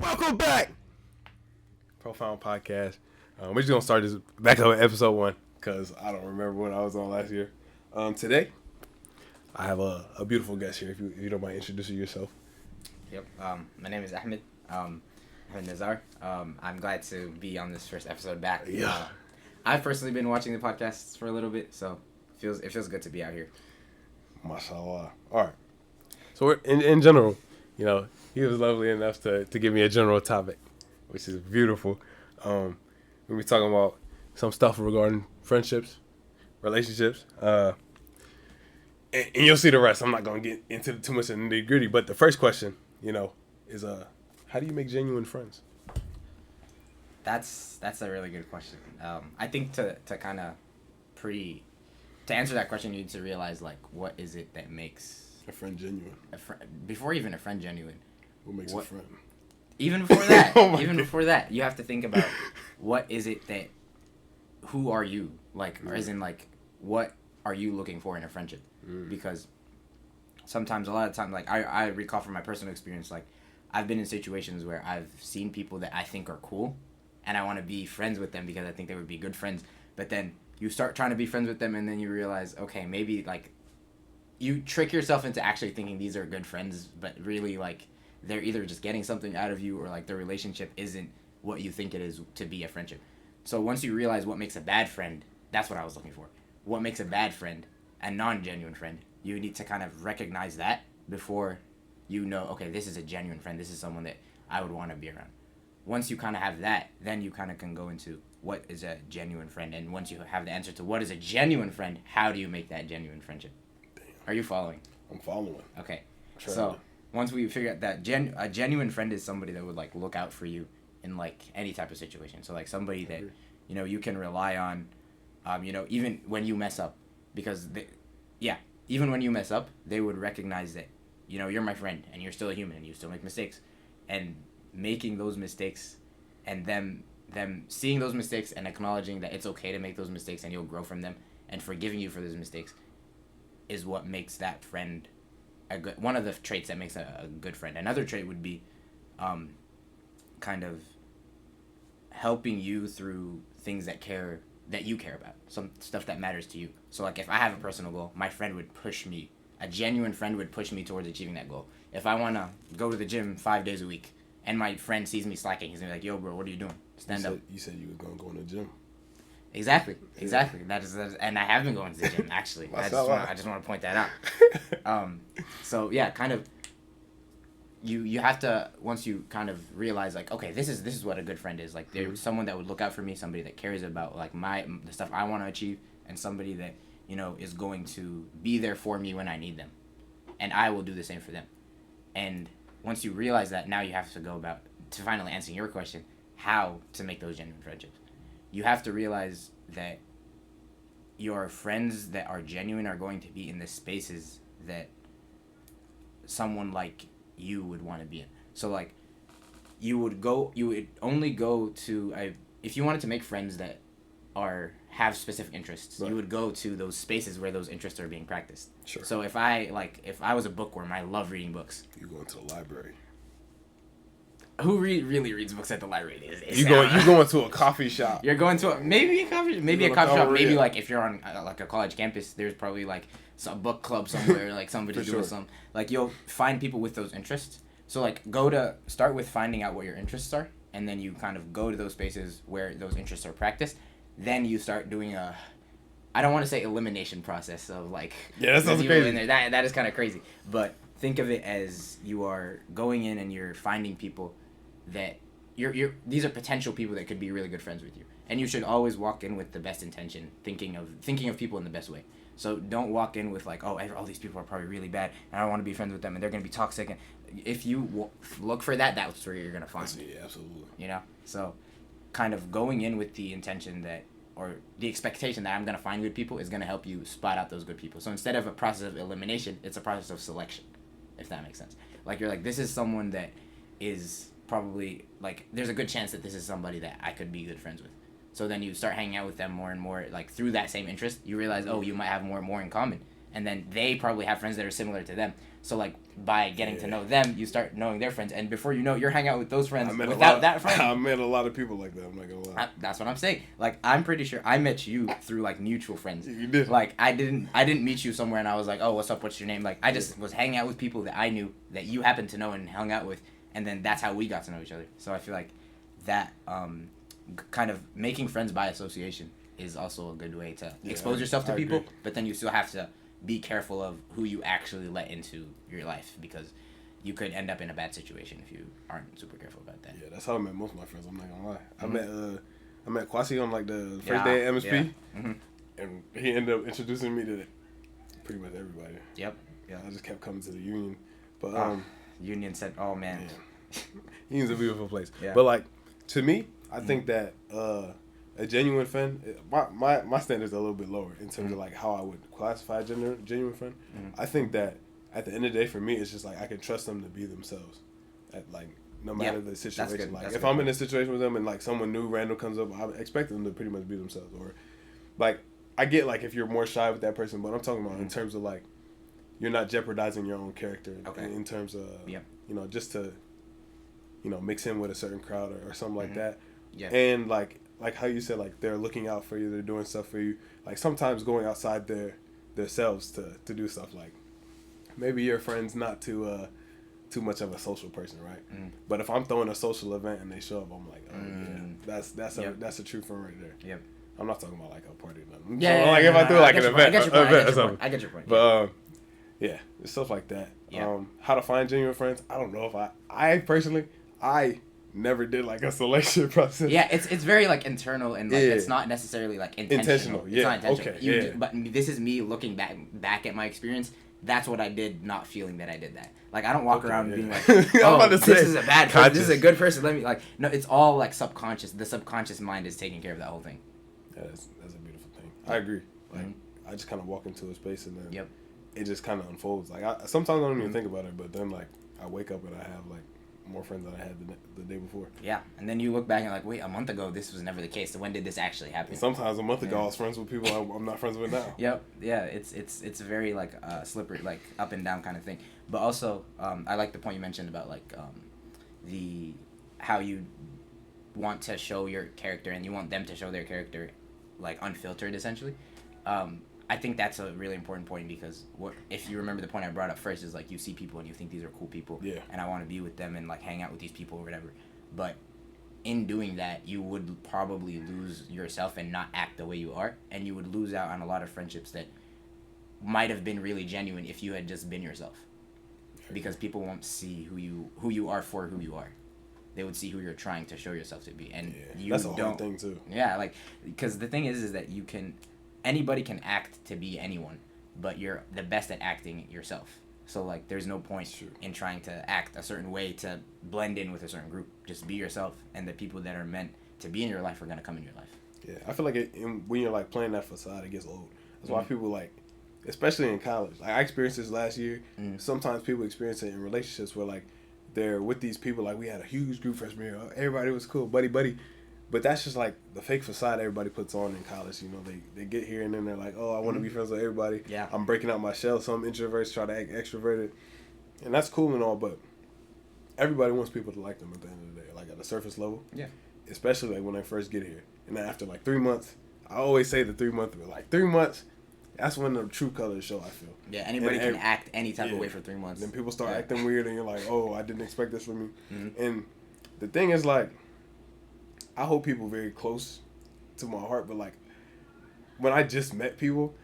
Welcome back, Profound Podcast. We're just gonna start this back up at episode 1 because I don't remember what I was on last year. Today, I have a beautiful guest here. If you don't mind introducing yourself. Yep. My name is Ahmed. Ahmed Nazar. I'm glad to be on this first episode back. Yeah. I've personally been watching the podcasts for a little bit, so it feels good to be out here. Mashallah. All right. So we're, in general, he was lovely enough to give me a general topic, which is beautiful. We'll be talking about some stuff regarding friendships, relationships, and you'll see the rest. I'm not going to get into too much of the nitty gritty, but the first question, is how do you make genuine friends? That's a really good question. I think to kind of to answer that question, you need to realize what is it that makes a friend genuine? Before even a friend genuine. What makes a friend? Even before that, before that, you have to think about what is it that, who are you? Or as in what are you looking for in a friendship? Because sometimes, a lot of times, I recall from my personal experience, I've been in situations where I've seen people that I think are cool, and I want to be friends with them because I think they would be good friends. But then you start trying to be friends with them, and then you realize, okay, maybe you trick yourself into actually thinking these are good friends, but really they're either just getting something out of you or their relationship isn't what you think it is to be a friendship. So once you realize what makes a bad friend, that's what I was looking for. What makes a bad friend, a non-genuine friend, you need to kind of recognize that before you know, okay, this is a genuine friend. This is someone that I would want to be around. Once you kind of have that, then you kind of can go into what is a genuine friend. And once you have the answer to what is a genuine friend, how do you make that genuine friendship? Damn. Are you following? I'm following. Okay. So once we figure out that a genuine friend is somebody that would look out for you in any type of situation. So somebody that you can rely on, even when you mess up, because even when you mess up, they would recognize that you're my friend and you're still a human and you still make mistakes, and making those mistakes and them seeing those mistakes and acknowledging that it's okay to make those mistakes and you'll grow from them and forgiving you for those mistakes is what makes that friend one of the traits that makes a good friend. Another trait would be kind of helping you through things that you care about, some stuff that matters to you. So if I have a personal goal, my friend would push me. A genuine friend would push me towards achieving that goal. If I want to go to the gym 5 days a week and my friend sees me slacking, he's going to be like, yo, bro, what are you doing? Stand up. You said you were going to go in the gym. Exactly. That is, and I have been going to the gym, actually. I just want to point that out. So, yeah, kind of, you have to, once you kind of realize, okay, this is what a good friend is. There's someone that would look out for me, somebody that cares about, the stuff I want to achieve, and somebody that, is going to be there for me when I need them. And I will do the same for them. And once you realize that, now you have to go about, to finally answering your question, how to make those genuine friendships. You have to realize that your friends that are genuine are going to be in the spaces that someone like you would want to be in. So you would only go to if you wanted to make friends that have specific interests, right, you would go to those spaces where those interests are being practiced. Sure. So if I was a bookworm, I love reading books. You go into the library. Who really reads books at the library? You going to a coffee shop. You're going to maybe a coffee shop. Maybe if you're on a college campus, there's probably some book club somewhere. Somebody doing some. You'll find people with those interests. So start with finding out what your interests are, and then you kind of go to those spaces where those interests are practiced. Then you start doing I don't want to say elimination process of that sounds crazy. In there. That is kind of crazy. But think of it as you are going in and you're finding people that these are potential people that could be really good friends with you, and you should always walk in with the best intention, thinking of people in the best way. So don't walk in with all these people are probably really bad and I don't want to be friends with them and they're gonna be toxic. And if you look for that, that's where you're gonna find. Yeah, absolutely. So kind of going in with the intention that, or the expectation that I'm gonna find good people is gonna help you spot out those good people. So instead of a process of elimination, it's a process of selection, if that makes sense. You're this is someone that is probably there's a good chance that this is somebody that I could be good friends with. So then you start hanging out with them more and more, through that same interest. You realize, oh, you might have more in common. and then they probably have friends that are similar to them. So like by getting to know them, you start knowing their friends, and before you know it, you're hanging out with those friends without that friend. I met a lot of people like that. I'm not gonna lie. That's what I'm saying. Like I'm pretty sure I met you through like mutual friends. You did. Like I didn't meet you somewhere and I was like, oh, what's up? What's your name? Like I just was hanging out with people that I knew that you happened to know and hung out with, and then that's how we got to know each other. So I feel like that kind of making friends by association is also a good way to expose yourself to people, but then you still have to be careful of who you actually let into your life, because you could end up in a bad situation if you aren't super careful about that. Yeah, that's how I met most of my friends. I'm not gonna lie. I met Kwasi on like the first day at MSP, and he ended up introducing me to pretty much everybody. Yep. Yeah. I just kept coming to the union, but Union said, "Oh man, Union's a beautiful place." Yeah. But like to me, I think that a genuine friend, my standards are a little bit lower in terms of like how I would classify a genuine friend. I think that at the end of the day, for me, it's just like I can trust them to be themselves, at like no matter the situation. Like if I'm in a situation with them and like someone new random comes up, I expect them to pretty much be themselves. Or like I get like if you're more shy with that person, but I'm talking about in terms of like you're not jeopardizing your own character in terms of you know, just to mix in with a certain crowd or something like that. Yeah. And like how you said, like they're looking out for you, they're doing stuff for you. Like sometimes going outside themselves to do stuff. Like maybe your friend's not too much of a social person, right? But if I'm throwing a social event and they show up, I'm like, oh yeah, that's a true friend right there. Yep. I'm not talking about like a party or nothing. Like if I threw like an event, I get your point. But yeah, stuff like that. Yeah. How to find genuine friends? I don't know if I personally never did like a selection process. Yeah, it's very like internal and like it's not necessarily like intentional. Yeah. It's not intentional. Okay. But this is me looking back at my experience. That's what I did, not feeling that I did that. Like I don't walk around being like, oh, this is a bad person. This is a good person. Let me like no. It's all like subconscious. The subconscious mind is taking care of that whole thing. Yeah, that's a beautiful thing. I agree. Like I just kind of walk into a space and then it just kind of unfolds. Like sometimes I don't even think about it, but then like I wake up and I have like more friends than I had the day before. Yeah, and then you look back and like, wait, a month ago this was never the case. So when did this actually happen? And sometimes a month ago I was friends with people I'm not friends with now. Yep. Yeah, it's very like slippery, like up and down kind of thing. But also, I like the point you mentioned about like the how you want to show your character and you want them to show their character like unfiltered essentially. I think that's a really important point because if you remember the point I brought up first is like you see people and you think these are cool people and I want to be with them and like hang out with these people or whatever. But in doing that, you would probably lose yourself and not act the way you are, and you would lose out on a lot of friendships that might have been really genuine if you had just been yourself. Because people won't see who you are for who you are. They would see who you're trying to show yourself to be, and that's a hard thing too. Yeah, like because the thing is that anybody can act to be anyone, but you're the best at acting yourself. So like there's no point in trying to act a certain way to blend in with a certain group. Just be yourself, and the people that are meant to be in your life are going to come in your life. Yeah, I feel like when you're like playing that facade, it gets old. That's why people like, especially in college, like I experienced this last year. Sometimes people experience it in relationships where like they're with these people, like we had a huge group freshman year, everybody was cool, buddy. But that's just like the fake facade everybody puts on in college. You know, they get here and then they're like, oh, I want to be friends with everybody. Yeah. I'm breaking out my shell. Some introverts try to act extroverted. And that's cool and all, but everybody wants people to like them at the end of the day, like at the surface level. Yeah. Especially like when they first get here. And then after like 3 months, I always say the 3 month, but like 3 months, that's when the true colors show, I feel. Yeah, anybody can act any type of way for 3 months. Then people start acting weird and you're like, oh, I didn't expect this from me. And the thing is like, I hold people very close to my heart, but like when I just met people,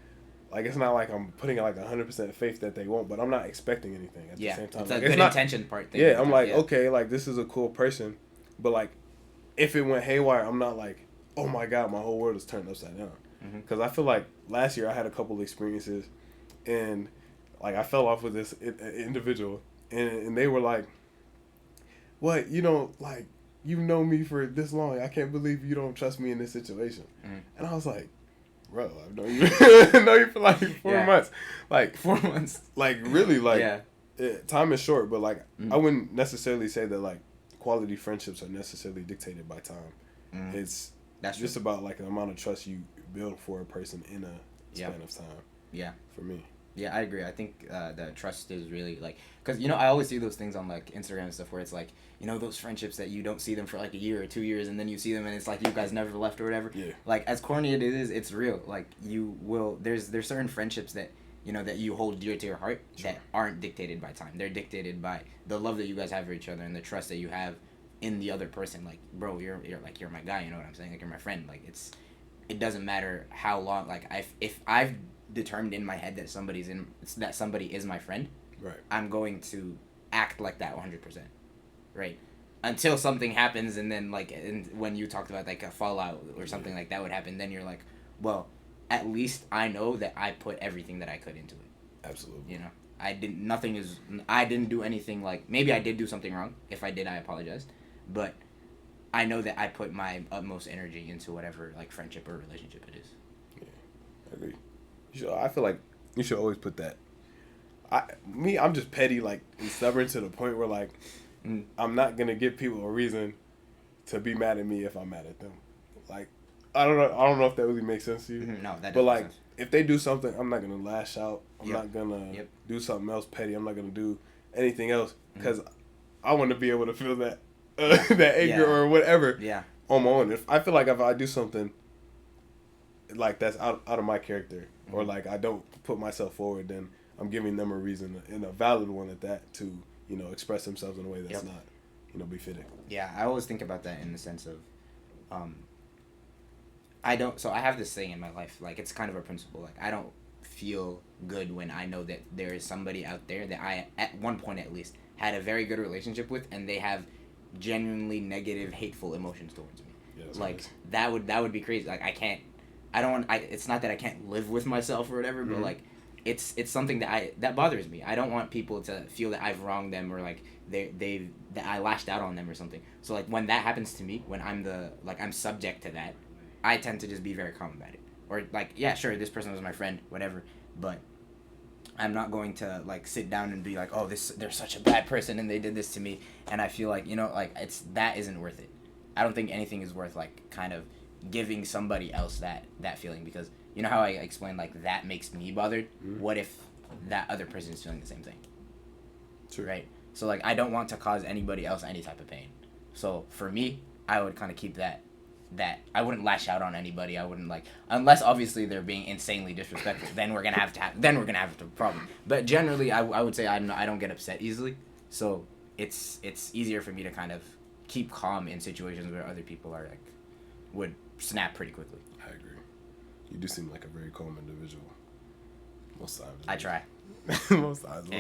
like it's not like I'm putting like 100% faith that they won't, but I'm not expecting anything at the same time. It's like, a good intention part thing. Yeah, I'm like, okay, like this is a cool person, but like if it went haywire, I'm not like, oh my God, my whole world is turned upside down. Because I feel like last year I had a couple experiences and like I fell off with this individual and they were like, what, you know, like, you know me for this long. I can't believe you don't trust me in this situation. And I was like, bro, I've known you, for like 4 months. Like 4 months. Like really, like time is short, but like I wouldn't necessarily say that like quality friendships are necessarily dictated by time. That's just about like the amount of trust you build for a person in a span of time. Yeah. For me. Yeah, I agree. I think the trust is really like, because I always see those things on like Instagram and stuff where it's like, those friendships that you don't see them for like a year or 2 years, and then you see them and it's like you guys never left or whatever. Yeah. Like, as corny it is, it's real. Like, there's certain friendships that that you hold dear to your heart, Sure. that aren't dictated by time. They're dictated by the love that you guys have for each other and the trust that you have in the other person. Like, bro, you're my guy. You know what I'm saying? Like, you're my friend. Like, it doesn't matter how long. Like, if I've determined in my head that somebody is my friend, Right. I'm going to act like that 100%, right? Until something happens, and then when you talked about like a fallout or something like that would happen, then you're like, well, at least I know that I put everything that I could into it. Absolutely. I didn't do anything. Like, maybe I did do something wrong. If I did, I apologize, but I know that I put my utmost energy into whatever like friendship or relationship it is. Yeah, I agree. I feel like you should always put that. I'm just petty, like, and stubborn to the point where like I'm not gonna give people a reason to be mad at me if I'm mad at them. Like, I don't know if that really makes sense to you. Mm-hmm. No, that doesn't but like, make sense. if they do something, I'm not gonna lash out. I'm Yep. not gonna Yep. do something else petty. I'm not gonna do anything else because I want to be able to feel that that anger or whatever Yeah. on my own. If I feel like if I do something like that's out of my character, or like I don't put myself forward, then I'm giving them a reason, and a valid one at that, to express themselves in a way that's not befitting. Yeah, I always think about that in the sense of, I have this thing in my life, like, it's kind of a principle, like, I don't feel good when I know that there is somebody out there that I, at one point at least, had a very good relationship with, and they have genuinely negative, hateful emotions towards me. Yeah, that's Like, crazy. that would be crazy. Like, it's not that I can't live with myself or whatever, but like, it's something that bothers me. I don't want people to feel that I've wronged them, or like that I lashed out on them or something. So like, when that happens to me, when I'm subject to that, I tend to just be very calm about it. Or like, yeah, sure, this person was my friend, whatever, but I'm not going to like sit down and be like, oh, they're such a bad person and they did this to me, and I feel like like that isn't worth it. I don't think anything is worth like kind of giving somebody else that feeling, because you know how I explained like that makes me bothered. What if that other person is feeling the same thing? True. Right. So like, I don't want to cause anybody else any type of pain. So for me, I would kind of keep that I wouldn't lash out on anybody. I wouldn't like, unless obviously they're being insanely disrespectful. Then we're gonna have a problem. But generally, I would say I don't get upset easily. So it's easier for me to kind of keep calm in situations where other people are like would snap pretty quickly. I agree. You do seem like a very calm individual. Most times. I try. Most times.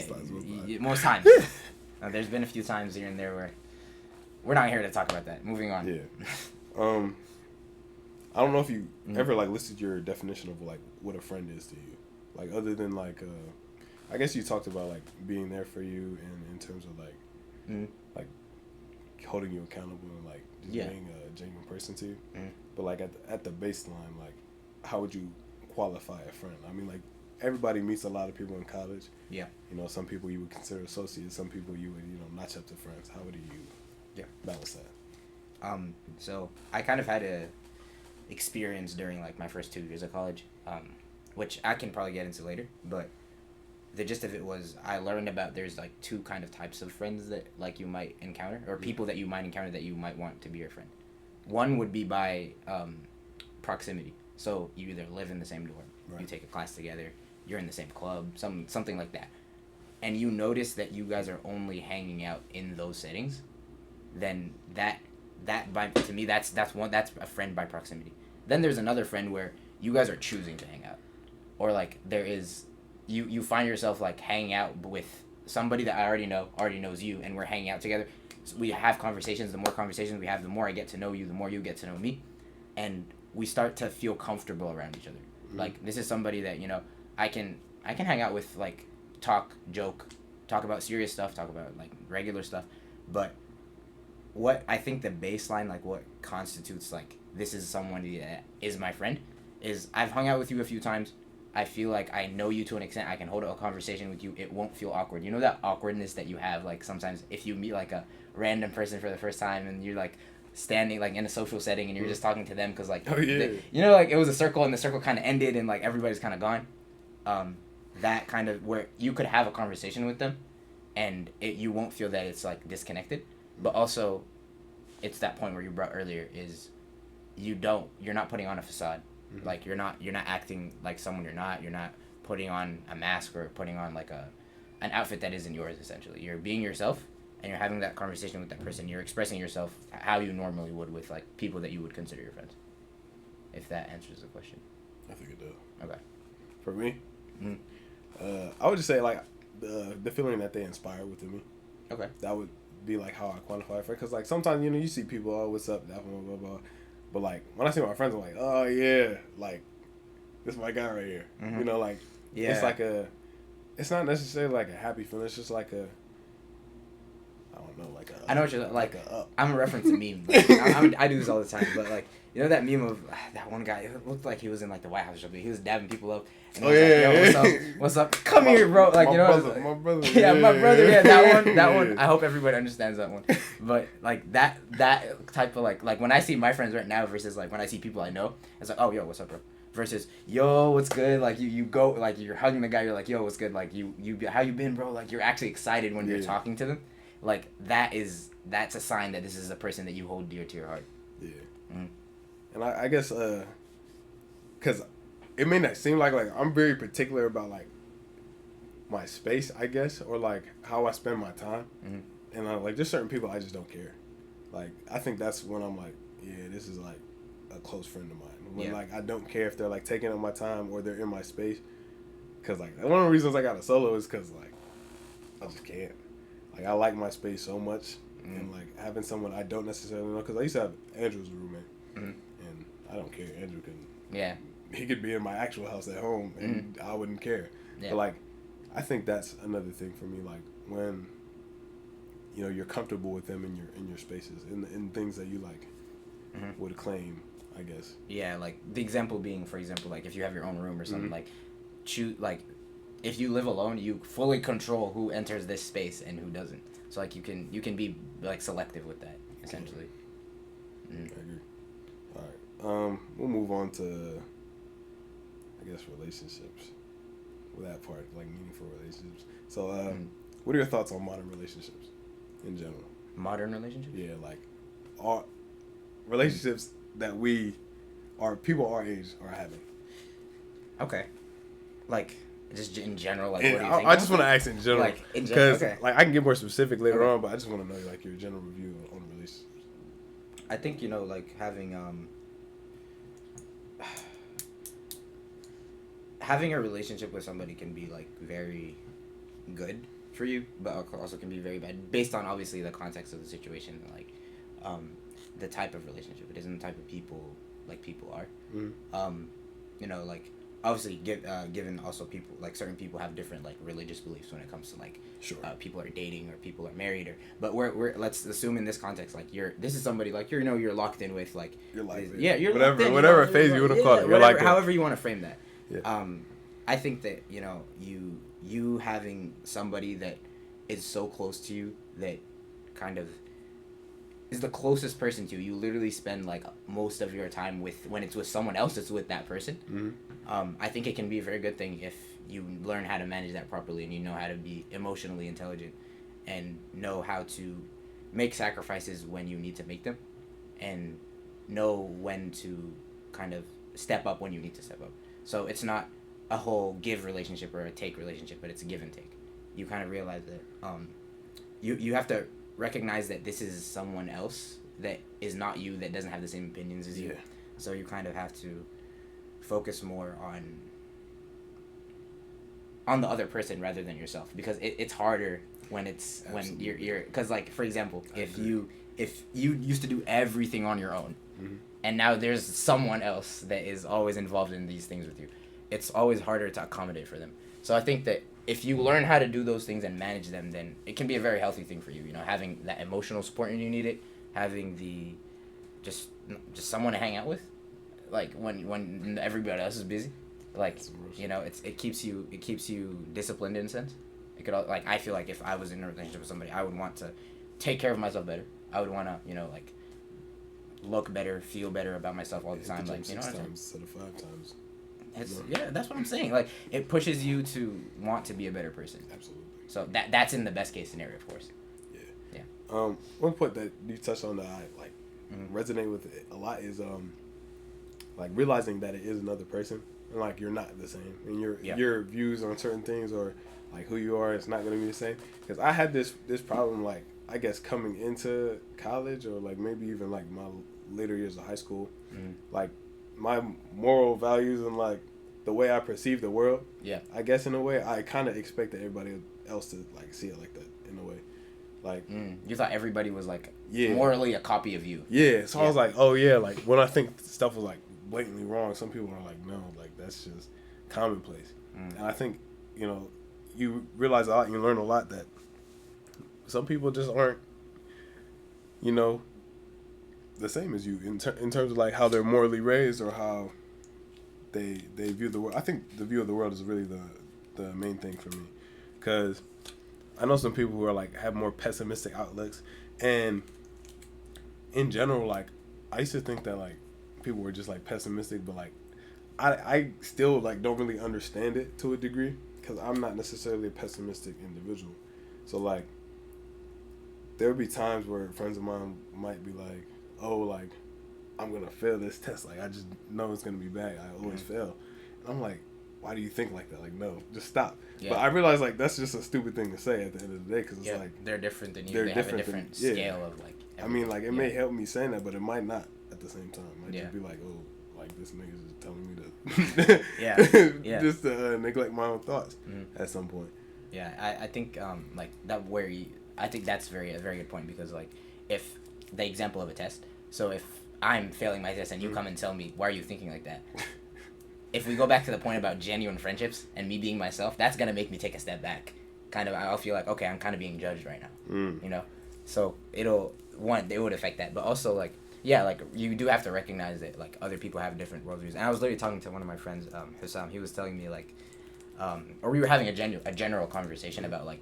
Most times. There's been a few times here and there where we're not here to talk about that. Moving on. Yeah. I don't know if you ever like listed your definition of like what a friend is to you, like other than like I guess you talked about like being there for you, and in terms of like like holding you accountable and like just being a genuine person to you. But like at the baseline, like how would you qualify a friend? I mean, like everybody meets a lot of people in college. Yeah. Some people you would consider associates, some people you would notch up to friends. How would you balance that? So I kind of had a experience during like my first 2 years of college, which I can probably get into later, but the gist of it was I learned about there's like two kind of types of friends that like you might encounter, or people that you might encounter that you might want to be your friend. One would be by proximity. So you either live in the same dorm, you take a class together, you're in the same club, something like that, and you notice that you guys are only hanging out in those settings, then to me that's a friend by proximity. Then there's another friend where you guys are choosing to hang out, or like there is you find yourself like hanging out with somebody that I already knows you, and we're hanging out together. So we have conversations. The more conversations we have, the more I get to know you, the more you get to know me, and we start to feel comfortable around each other. Like, this is somebody that I can hang out with, like talk, joke, talk about serious stuff, talk about like regular stuff, but what I think the baseline, like what constitutes like this is somebody that is my friend, is I've hung out with you a few times. I feel like I know you to an extent. I can hold a conversation with you. It won't feel awkward. You know that awkwardness that you have like sometimes if you meet like a random person for the first time and you're like standing like in a social setting and you're just talking to them because like like it was a circle and the circle kind of ended and like everybody's kind of gone. that kind of where you could have a conversation with them, and you won't feel that it's like disconnected, but also, it's that point where you brought earlier is, you're not putting on a facade, like you're not acting like someone you're not. You're not putting on a mask or putting on like an outfit that isn't yours. Essentially, you're being yourself, and you're having that conversation with that person. You're expressing yourself how you normally would with like people that you would consider your friends. If that answers the question. I think it does. Okay. For me, I would just say like the feeling that they inspire within me. Okay. That would be like how I quantify it. Because like sometimes you see people, oh, what's up, blah blah blah blah. But like when I see my friends, I'm like, oh yeah, like this is my guy right here. Like it's like it's not necessarily like a happy feeling. It's just like I don't know, like I know what you're like. Up. I'm referencing a meme. I do this all the time, but like that meme of that one guy. It looked like he was in like the White House or something. He was dabbing people up. And he was like, yo, what's up? Come here, bro. Like my brother. Yeah, my brother. Yeah, that one. I hope everybody understands that one. But like that type of like when I see my friends right now versus like when I see people I know, it's like, oh yo, what's up, bro? Versus yo, what's good? Like you go like you're hugging the guy. You're like, yo, what's good? Like you how you been, bro? Like you're actually excited when you're talking to them. Like that's a sign that this is a person that you hold dear to your heart. Yeah. And I guess because it may not seem like I'm very particular about like my space, I guess, or like how I spend my time. And like there's certain people I just don't care. Like I think that's when I'm like, yeah, this is like a close friend of mine. When like I don't care if they're like taking up my time or they're in my space. Cause like one of the reasons I got a solo is cause like I just can't. Like I like my space so much, and like having someone I don't necessarily know. Cause I used to have Andrew as a roommate, and I don't care. Andrew can. Yeah. He could be in my actual house at home, and I wouldn't care. Yeah. But like, I think that's another thing for me. Like when, you're comfortable with them in your spaces, in things that you like, would claim, I guess. Yeah, like the example being, for example, like if you have your own room or something, like if you live alone, you fully control who enters this space and who doesn't. So like you can be like selective with that, essentially. I agree. All right. We'll move on to, I guess, relationships. With that part, like meaningful relationships. So, what are your thoughts on modern relationships in general? Modern relationships? Yeah, like all relationships that people our age are having. Okay. Like just in general, like what do you think? I just want to ask in general, like in general, because like I can get more specific later on, but I just want to know like your general review on relationships. I think like having a relationship with somebody can be like very good for you, but also can be very bad based on obviously the context of the situation, like the type of relationship it is and the type of people like people are. Like obviously given also people like certain people have different like religious beliefs when it comes to like people are dating or people are married but we're let's assume in this context like this is somebody like you're locked in with like you're like you're whatever phase you would have called it, you're like however you want to frame that. Yeah. I think that you having somebody that is so close to you that kind of is the closest person to you. You literally spend like most of your time when it's with someone else, it's with that person. I think it can be a very good thing if you learn how to manage that properly and you know how to be emotionally intelligent and know how to make sacrifices when you need to make them and know when to kind of step up when you need to step up. So it's not a whole give relationship or a take relationship, but it's a give and take. You kind of realize that you have to recognize that this is someone else that is not you, that doesn't have the same opinions as you. So you kind of have to focus more on the other person rather than yourself, because it's harder when it's Absolutely. when you're because like for example, if you used to do everything on your own and now there's someone else that is always involved in these things with you, it's always harder to accommodate for them. So I think that if you learn how to do those things and manage them, then it can be a very healthy thing for you. Having that emotional support when you need it, having the just someone to hang out with, like when everybody else is busy, like it keeps you disciplined in a sense. It could like I feel like if I was in a relationship with somebody, I would want to take care of myself better. I would want to like look better, feel better about myself all the time. Like 6 times instead of 5 times. Yeah, that's what I'm saying. Like, it pushes you to want to be a better person. Absolutely. So that's in the best case scenario, of course. Yeah. One point that you touched on that I like resonate with it a lot is like realizing that it is another person and like you're not the same and your views on certain things or like who you are is not going to be the same. Because I had this problem like I guess coming into college or like maybe even like my later years of high school, like my moral values and like the way I perceive the world. Yeah. I guess in a way I kind of expected everybody else to like see it like that in a way. Like you thought everybody was like morally a copy of you. Yeah. So I was like, oh yeah, like when I think stuff was like blatantly wrong, some people are like, no, like that's just commonplace. And I think, you know, you realize a lot and you learn a lot that some people just aren't, you know, the same as you in terms of like how they're morally raised or how they view the world. I think the view of the world is really the main thing for me, because I know some people who are like have more pessimistic outlooks, and in general, like I used to think that like people were just like pessimistic, but like I still like don't really understand it to a degree because I'm not necessarily a pessimistic individual. So like there would be times where friends of mine might be like, oh, like I'm gonna fail this test, like I just know it's gonna be bad, I always fail. And I'm like, why do you think like that? Like, no, just stop. But I realize like that's just a stupid thing to say at the end of the day, because it's like they're different than you. They have a different scale of like everything. I mean, like it may help me saying that, but it might not at the same time. It might just be like, oh, like this nigga's just telling me to just neglect my own thoughts at some point. Yeah, I think like that I think that's a very good point, because like if the example of a test, so if I'm failing my test and you come and tell me, why are you thinking like that? If we go back to the point about genuine friendships and me being myself, that's going to make me take a step back. Kind of, I'll feel like, okay, I'm kind of being judged right now, you know? So it would affect that. But also, like, yeah, like, you do have to recognize that, like, other people have different worldviews. And I was literally talking to one of my friends, Hussam. He was telling me, like, or we were having a general conversation about, like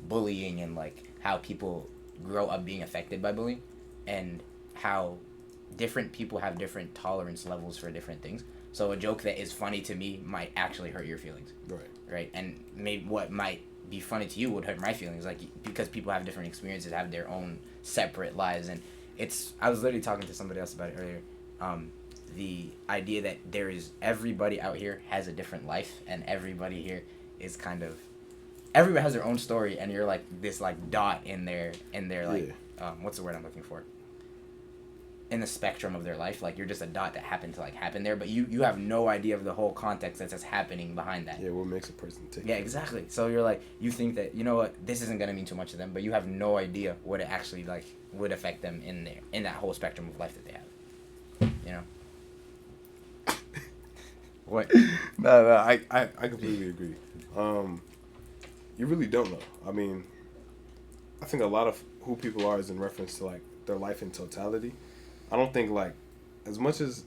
bullying and, like, how people grow up being affected by bullying and how different people have different tolerance levels for different things. So a joke that is funny to me might actually hurt your feelings. Right. And maybe what might be funny to you would hurt my feelings, like, because people have different experiences, have their own separate lives. And I was literally talking to somebody else about it earlier. The idea that everybody out here has a different life, and everybody here is everybody has their own story, and you're like this like dot in their like what's the word I'm looking for? In the spectrum of their life, like you're just a dot that happened to like happen there, but you have no idea of the whole context that's happening behind that. Yeah, what makes a person tick? Yeah, exactly. So you're like, you think that, you know what, this isn't gonna mean too much to them, but you have no idea what it actually like would affect them in that whole spectrum of life that they have. You know. What? No, I completely agree. You really don't know. I mean, I think a lot of who people are is in reference to like their life in totality. I don't think like as much as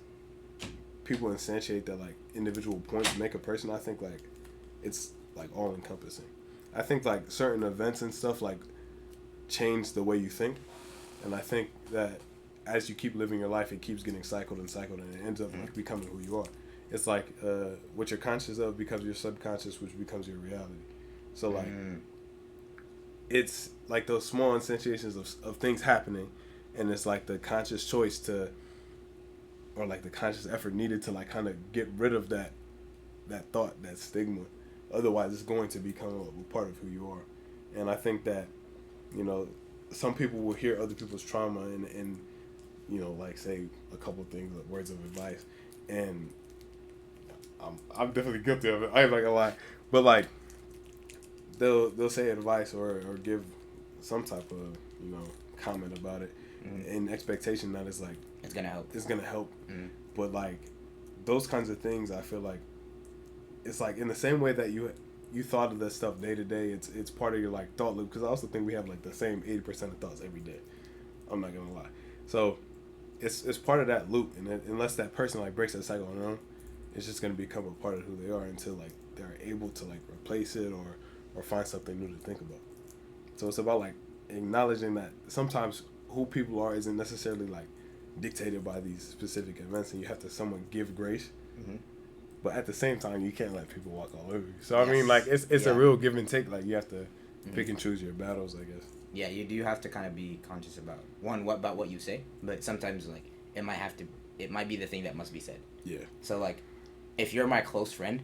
people instantiate that like individual points make a person, I think like it's like all encompassing. I think like certain events and stuff like change the way you think, and I think that as you keep living your life, it keeps getting cycled and cycled, and it ends up like becoming who you are. It's like what you're conscious of becomes your subconscious, which becomes your reality. So like it's like those small instantiations of things happening, and it's like the conscious choice or like the conscious effort needed to like kind of get rid of that thought, that stigma. Otherwise, it's going to become a part of who you are. And I think that, you know, some people will hear other people's trauma and you know, like say a couple things, like words of advice, and I'm definitely guilty of it. I ain't like a lie, but like they'll say advice or give some type of, you know, comment about it in expectation that it's like it's gonna help. But like those kinds of things, I feel like it's like in the same way that you thought of that stuff day to day, it's part of your like thought loop, because I also think we have like the same 80% of thoughts every day. I'm not gonna lie. So it's part of that loop, and unless that person like breaks that cycle on their own, it's just gonna become a part of who they are until like they're able to like replace it or find something new to think about. So it's about like acknowledging that sometimes who people are isn't necessarily like dictated by these specific events, and you have to somewhat give grace but at the same time, you can't let people walk all over you. So, Yes. I mean, like, it's Yeah. a real give and take. Like, you have to pick and choose your battles, I guess. Yeah, you do have to kind of be conscious about, what you say, but sometimes, like, it might be the thing that must be said. Yeah. So, like, if you're my close friend,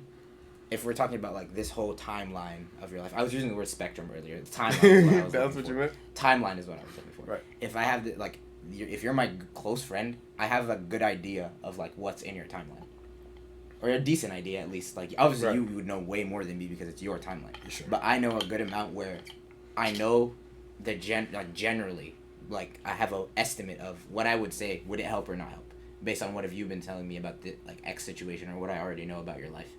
if we're talking about, like, this whole timeline of your life, I was using the word spectrum earlier. Timeline is what I was That's looking what for. you meant? Timeline is what I was looking for. Right. If I have, if you're my close friend, I have a good idea of, like, what's in your timeline. Or a decent idea, at least. Like, obviously, Right. you would know way more than me because it's your timeline. Sure. But I know a good amount where I know generally, like, I have a estimate of what I would say, would it help or not help, based on what have you been telling me about the, like, X situation or what I already know about your life.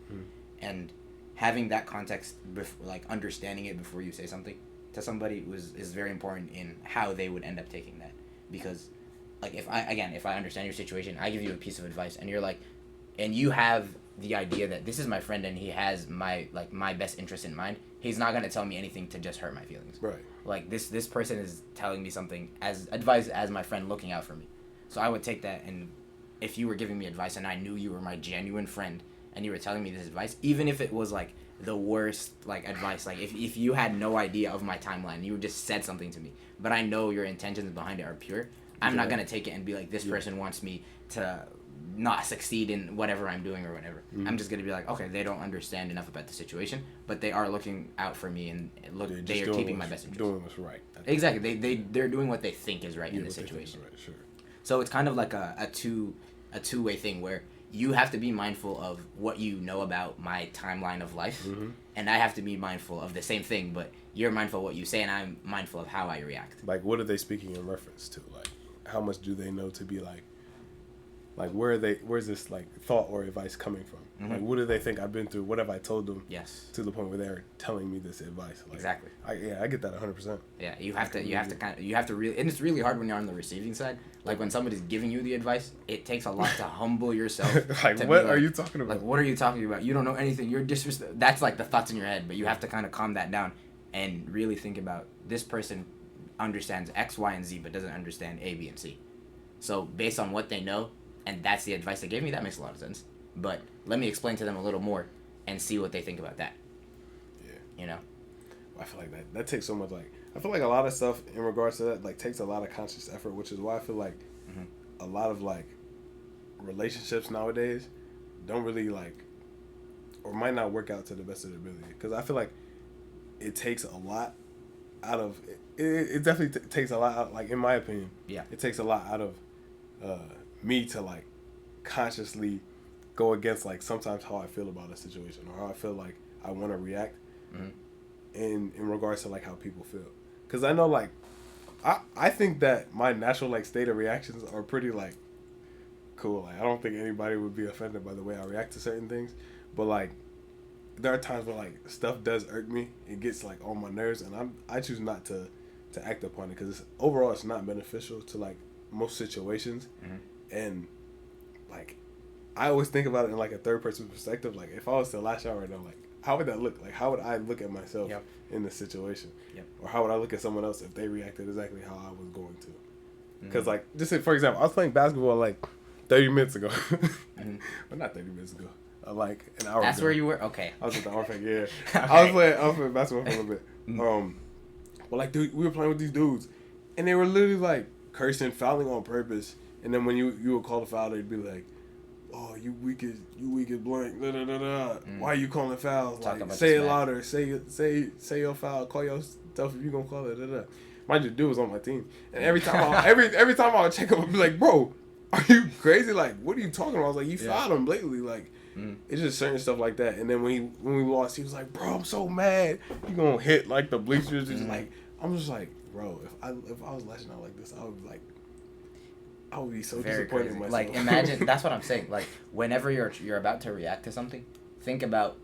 And having that context, like, understanding it before you say something to somebody is very important in how they would end up taking that. Because, like, if I understand your situation, I give you a piece of advice, and you're like, and you have the idea that this is my friend and he has my best interest in mind, he's not going to tell me anything to just hurt my feelings. Right. Like, this person is telling me something as advice as my friend looking out for me. So I would take that, and if you were giving me advice and I knew you were my genuine friend and you were telling me this advice, even if it was, like, the worst, like, advice, like, if you had no idea of my timeline, you just said something to me, but I know your intentions behind it are pure, I'm not going to take it and be like, this person wants me to not succeed in whatever I'm doing or whatever. I'm just gonna be like, okay, they don't understand enough about the situation, but they are looking out for me and they are keeping my best interest. Doing what's right. Exactly. They're doing what they think is right in the situation. Right, sure. So it's kind of like a two-way thing where you have to be mindful of what you know about my timeline of life, and I have to be mindful of the same thing, but you're mindful of what you say and I'm mindful of how I react. Like, what are they speaking in reference to? Like, how much do they know to be like where's this, like, thought or advice coming from? Like, what do they think I've been through? What have I told them? Yes. To the point where they're telling me this advice. Like, Exactly. I get that 100%. Yeah, you have to really, and it's really hard when you're on the receiving side. Like, when somebody's giving you the advice, it takes a lot to humble yourself. Like, what are you talking about? Like, what are you talking about? You don't know anything. You're that's, like, the thoughts in your head, but you have to kind of calm that down and really think about, this person understands X, Y, and Z, but doesn't understand A, B, and C. So based on what they know, and that's the advice they gave me, that makes a lot of sense. But let me explain to them a little more and see what they think about that. Yeah. You know? I feel like that takes so much, like, I feel like a lot of stuff in regards to that, like, takes a lot of conscious effort, which is why I feel like a lot of, like, relationships nowadays don't really, like, or might not work out to the best of their ability. Because I feel like it takes a lot out of, it definitely takes a lot out, like, in my opinion. Yeah. It takes a lot out of me to, like, consciously go against, like, sometimes how I feel about a situation or how I feel like I want to react in regards to, like, how people feel. Because I know, like, I think that my natural, like, state of reactions are pretty, like, cool. Like, I don't think anybody would be offended by the way I react to certain things. But, like, there are times where, like, stuff does irk me. It gets, like, on my nerves, and I choose not to act upon it because overall it's not beneficial to, like, most situations. And, like, I always think about it in, like, a third person perspective. Like, if I was to lash out right now, like, how would that look? Like, how would I look at myself in this situation? Or how would I look at someone else if they reacted exactly how I was going to? Because, like, just say, for example, I was playing basketball, like, 30 minutes ago. Well, not 30 minutes ago. Like, an hour ago. That's where you were? Okay. I was at the Arfac, yeah. Okay. I was playing basketball for a little bit. But, like, dude, we were playing with these dudes, and they were literally, like, cursing, fouling on purpose. And then when you would call the foul, they'd be like, "Oh, you weak as blank. Da, da, da, da. Why are you calling fouls? Like, say it louder. Say your foul. Call your stuff if you gonna call it. Da, da." Mind you, the dude was on my team, and every time I would check up, I'd be like, "Bro, are you crazy? Like, what are you talking about?" I was like, "You fouled him blatantly." Like, it's just certain stuff like that. And then when we lost, he was like, "Bro, I'm so mad. You gonna hit, like, the bleachers?" Just like, I'm just like, bro, if I was lashing out like this, I would be like, I would be so disappointed in myself. Like, imagine, that's what I'm saying. Like, whenever you're about to react to something, think about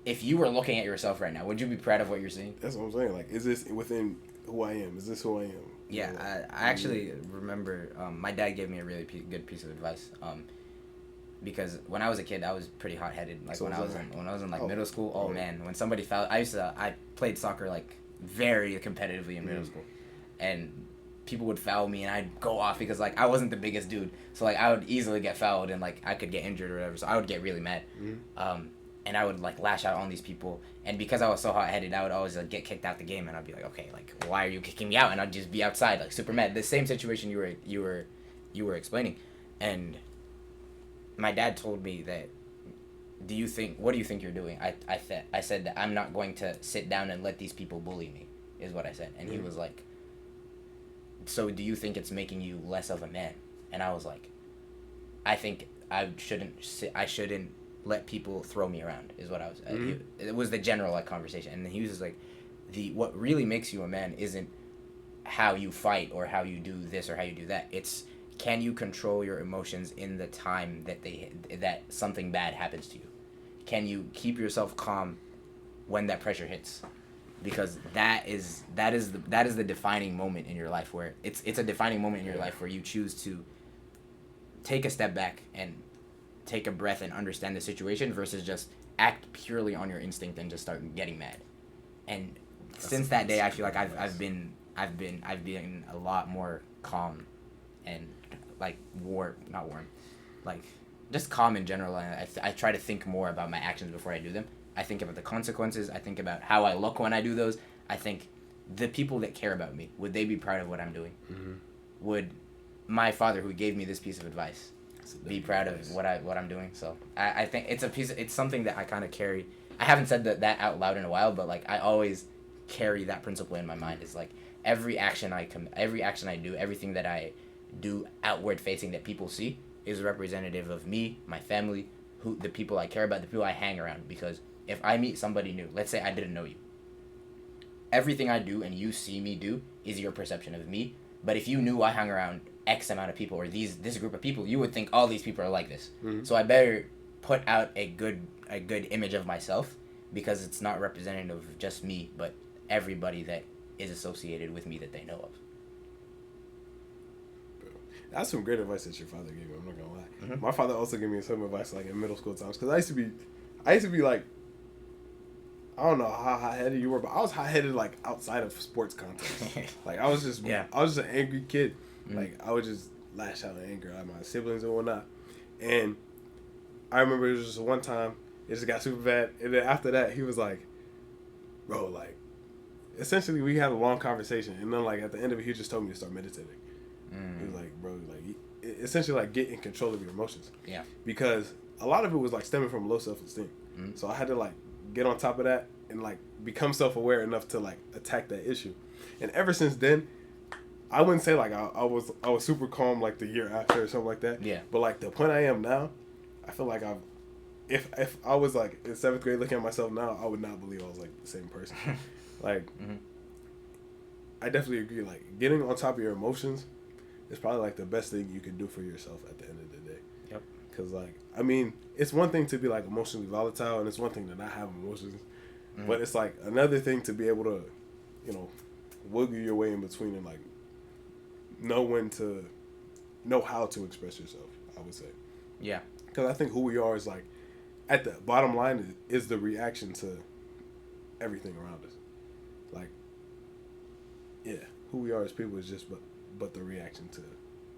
if you were looking at yourself right now, would you be proud of what you're seeing? That's what I'm saying. Like, is this within who I am? Is this who I am? Yeah, I actually remember my dad gave me a really good piece of advice. Because when I was a kid, I was pretty hot-headed. Like, when I was in like middle school, oh man, when somebody fouled, I played soccer, like, very competitively in middle school, and people would foul me and I'd go off because like I wasn't the biggest dude, so like I would easily get fouled and like I could get injured or whatever, so I would get really mad. And I would like lash out on these people, and because I was so hot-headed, I would always like get kicked out the game, and I'd be like, okay, like why are you kicking me out? And I'd just be outside like super mad. The same situation you were explaining. And my dad told me that, what do you think you're doing? I said that I'm not going to sit down and let these people bully me, is what I said. And he was like, so do you think it's making you less of a man? And I was like, I think I shouldn't let people throw me around, is what I was. It was the general like conversation. And then he was just like, what really makes you a man isn't how you fight or how you do this or how you do that. It's, can you control your emotions in the time that something bad happens to you? Can you keep yourself calm when that pressure hits? Because that is the defining moment in your life, where it's a defining moment in your life where you choose to take a step back and take a breath and understand the situation versus just act purely on your instinct and just start getting mad. And since that day, I feel like I've been a lot more calm and like like just calm in general. And I try to think more about my actions before I do them. I think about the consequences. I think about how I look when I do those. I think the people that care about me, would they be proud of what I'm doing? Would my father, who gave me this piece of advice, be proud of what I'm doing? So I think it's something that I kind of carry. I haven't said that out loud in a while, but like I always carry that principle in my mind. Is like every action I do, everything that I do outward facing that people see is representative of me, my family, the people I care about, the people I hang around. Because if I meet somebody new, let's say I didn't know you, everything I do and you see me do is your perception of me. But if you knew I hung around X amount of people or this group of people, you would think all these people are like this. So I better put out a good image of myself, because it's not representative of just me, but everybody that is associated with me that they know of. That's some great advice that your father gave you. I'm not gonna lie. My father also gave me some advice like in middle school times, because I used to be like, I don't know how hot-headed you were, but I was hot-headed like outside of sports contests. Like I was just an angry kid. Like I would just lash out in anger at my siblings and whatnot. And I remember it was just one time it just got super bad, and then after that he was like, bro, like essentially we had a long conversation, and then like at the end of it he just told me to start meditating. He was like, bro, like essentially like get in control of your emotions. Yeah. Because a lot of it was like stemming from low self-esteem. So I had to like get on top of that and like become self-aware enough to like attack that issue. And ever since then, I wouldn't say like I was super calm like the year after or something like that. Yeah. But like the point I am now, I feel like if I was like in 7th grade looking at myself now, I would not believe I was like the same person. Like I definitely agree. Like getting on top of your emotions is probably like the best thing you can do for yourself at the end of the day. Yep. Because like, I mean, it's one thing to be like emotionally volatile, and it's one thing to not have emotions, but it's like another thing to be able to, you know, wiggle your way in between and like know how to express yourself, I would say. Yeah. Because I think who we are is like, at the bottom line is the reaction to everything around us. Like, yeah, who we are as people is just but the reaction to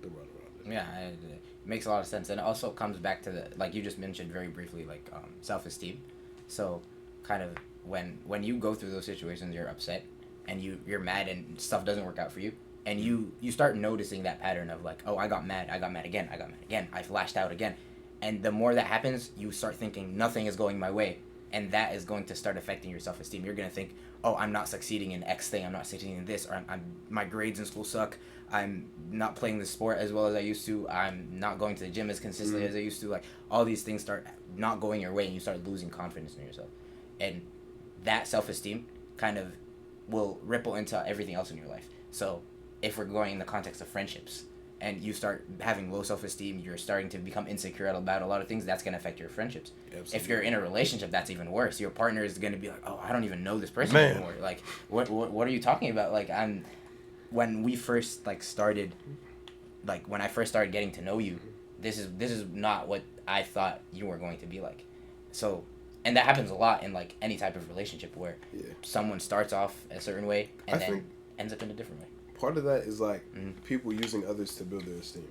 the world around us. Yeah, it makes a lot of sense. And it also comes back to like you just mentioned very briefly, like self-esteem. So kind of when you go through those situations, you're upset and you're mad and stuff doesn't work out for you, and you start noticing that pattern of like, oh, I got mad again, I lashed out again. And the more that happens, you start thinking nothing is going my way, and that is going to start affecting your self-esteem. You're going to think, oh, I'm not succeeding in X thing, I'm not succeeding in this, or my grades in school suck, I'm not playing the sport as well as I used to, I'm not going to the gym as consistently as I used to. Like, all these things start not going your way, and you start losing confidence in yourself. And that self-esteem kind of will ripple into everything else in your life. So if we're going in the context of friendships, and you start having low self-esteem, you're starting to become insecure about a lot of things, that's going to affect your friendships. Absolutely. If you're in a relationship, that's even worse. Your partner is going to be like, oh, I don't even know this person anymore. Like, what are you talking about? Like, when we first, like, started, like, when I first started getting to know you, this is not what I thought you were going to be like. So, and that happens a lot in, like, any type of relationship where someone starts off a certain way and then ends up in a different way. part of that is like people using others to build their esteem.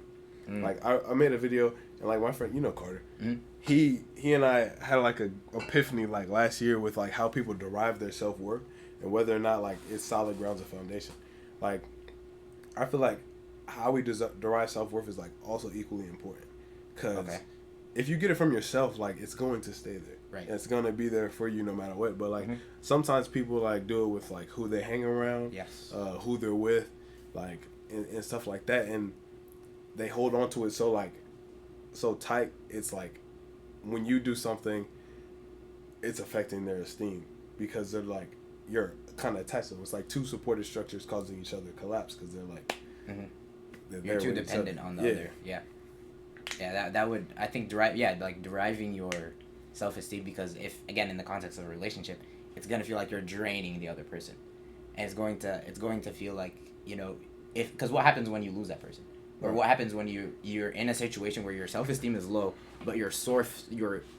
Like I made a video and like my friend, Carter, he and I had like a epiphany like last year with like how people derive their self-worth and whether or not like it's solid grounds of foundation. Like I feel like how we derive self-worth is like also equally important because if you get it from yourself, like it's going to stay there. Right. It's going to be there for you no matter what. But like sometimes people like do it with like who they hang around, who they're with, like and stuff like that, and they hold on to it so tight. It's like when you do something, it's affecting their esteem because they're like you're kind of attached to them. It's like two supportive structures causing each other to collapse because they're like you're too dependent on the other. That would, I think, deriving your self-esteem, because if, again, in the context of a relationship, it's going to feel like you're draining the other person, and it's going to feel like, because what happens when you lose that person, or what happens when you're in a situation where your self-esteem is low, but your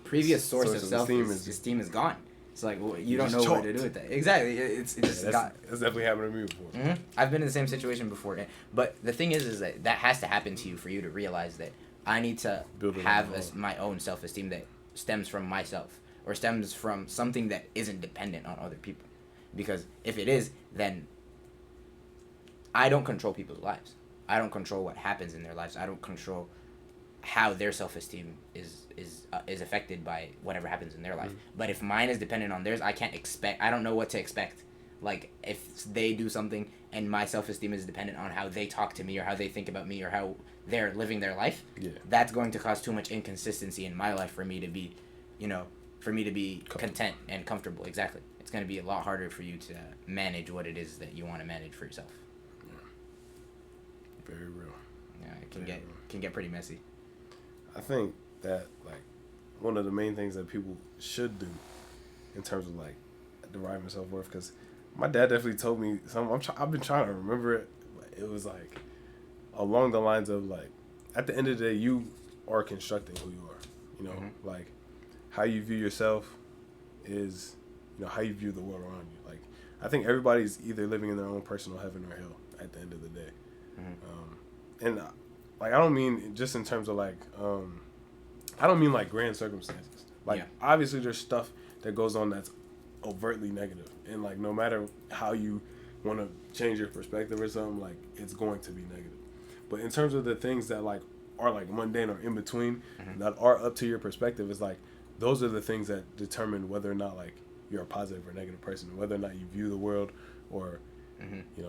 previous source of self-esteem is gone. It's like, well, you don't know what to do with that. Exactly. It's just that's definitely happened to me before. I've been in the same situation before, but the thing is that has to happen to you for you to realize that I need to have my own self-esteem that stems from myself or stems from something that isn't dependent on other people. Because if it is, then I don't control people's lives. I don't control what happens in their lives. I don't control how their self-esteem is affected by whatever happens in their life. But if mine is dependent on theirs, I don't know what to expect. Like, if they do something and my self-esteem is dependent on how they talk to me or how they think about me or how they're living their life, that's going to cause too much inconsistency in my life for me to be, content and comfortable. Exactly. It's going to be a lot harder for you to manage what it is that you want to manage for yourself. Yeah. Very real. Yeah, it can get pretty messy. I think that, like, one of the main things that people should do in terms of, like, deriving self-worth, because my dad definitely told me something. I've been trying to remember it, but it was, like, along the lines of, like, at the end of the day, you are constructing who you are, like, how you view yourself is, how you view the world around you. Like, I think everybody's either living in their own personal heaven or hell at the end of the day. And like, I don't mean just in terms of like, I don't mean like grand circumstances. Like, obviously there's stuff that goes on that's overtly negative, and like no matter how you want to change your perspective or something, like it's going to be negative. But in terms of the things that like are like mundane or in between that are up to your perspective, is like those are the things that determine whether or not like you're a positive or negative person, whether or not you view the world or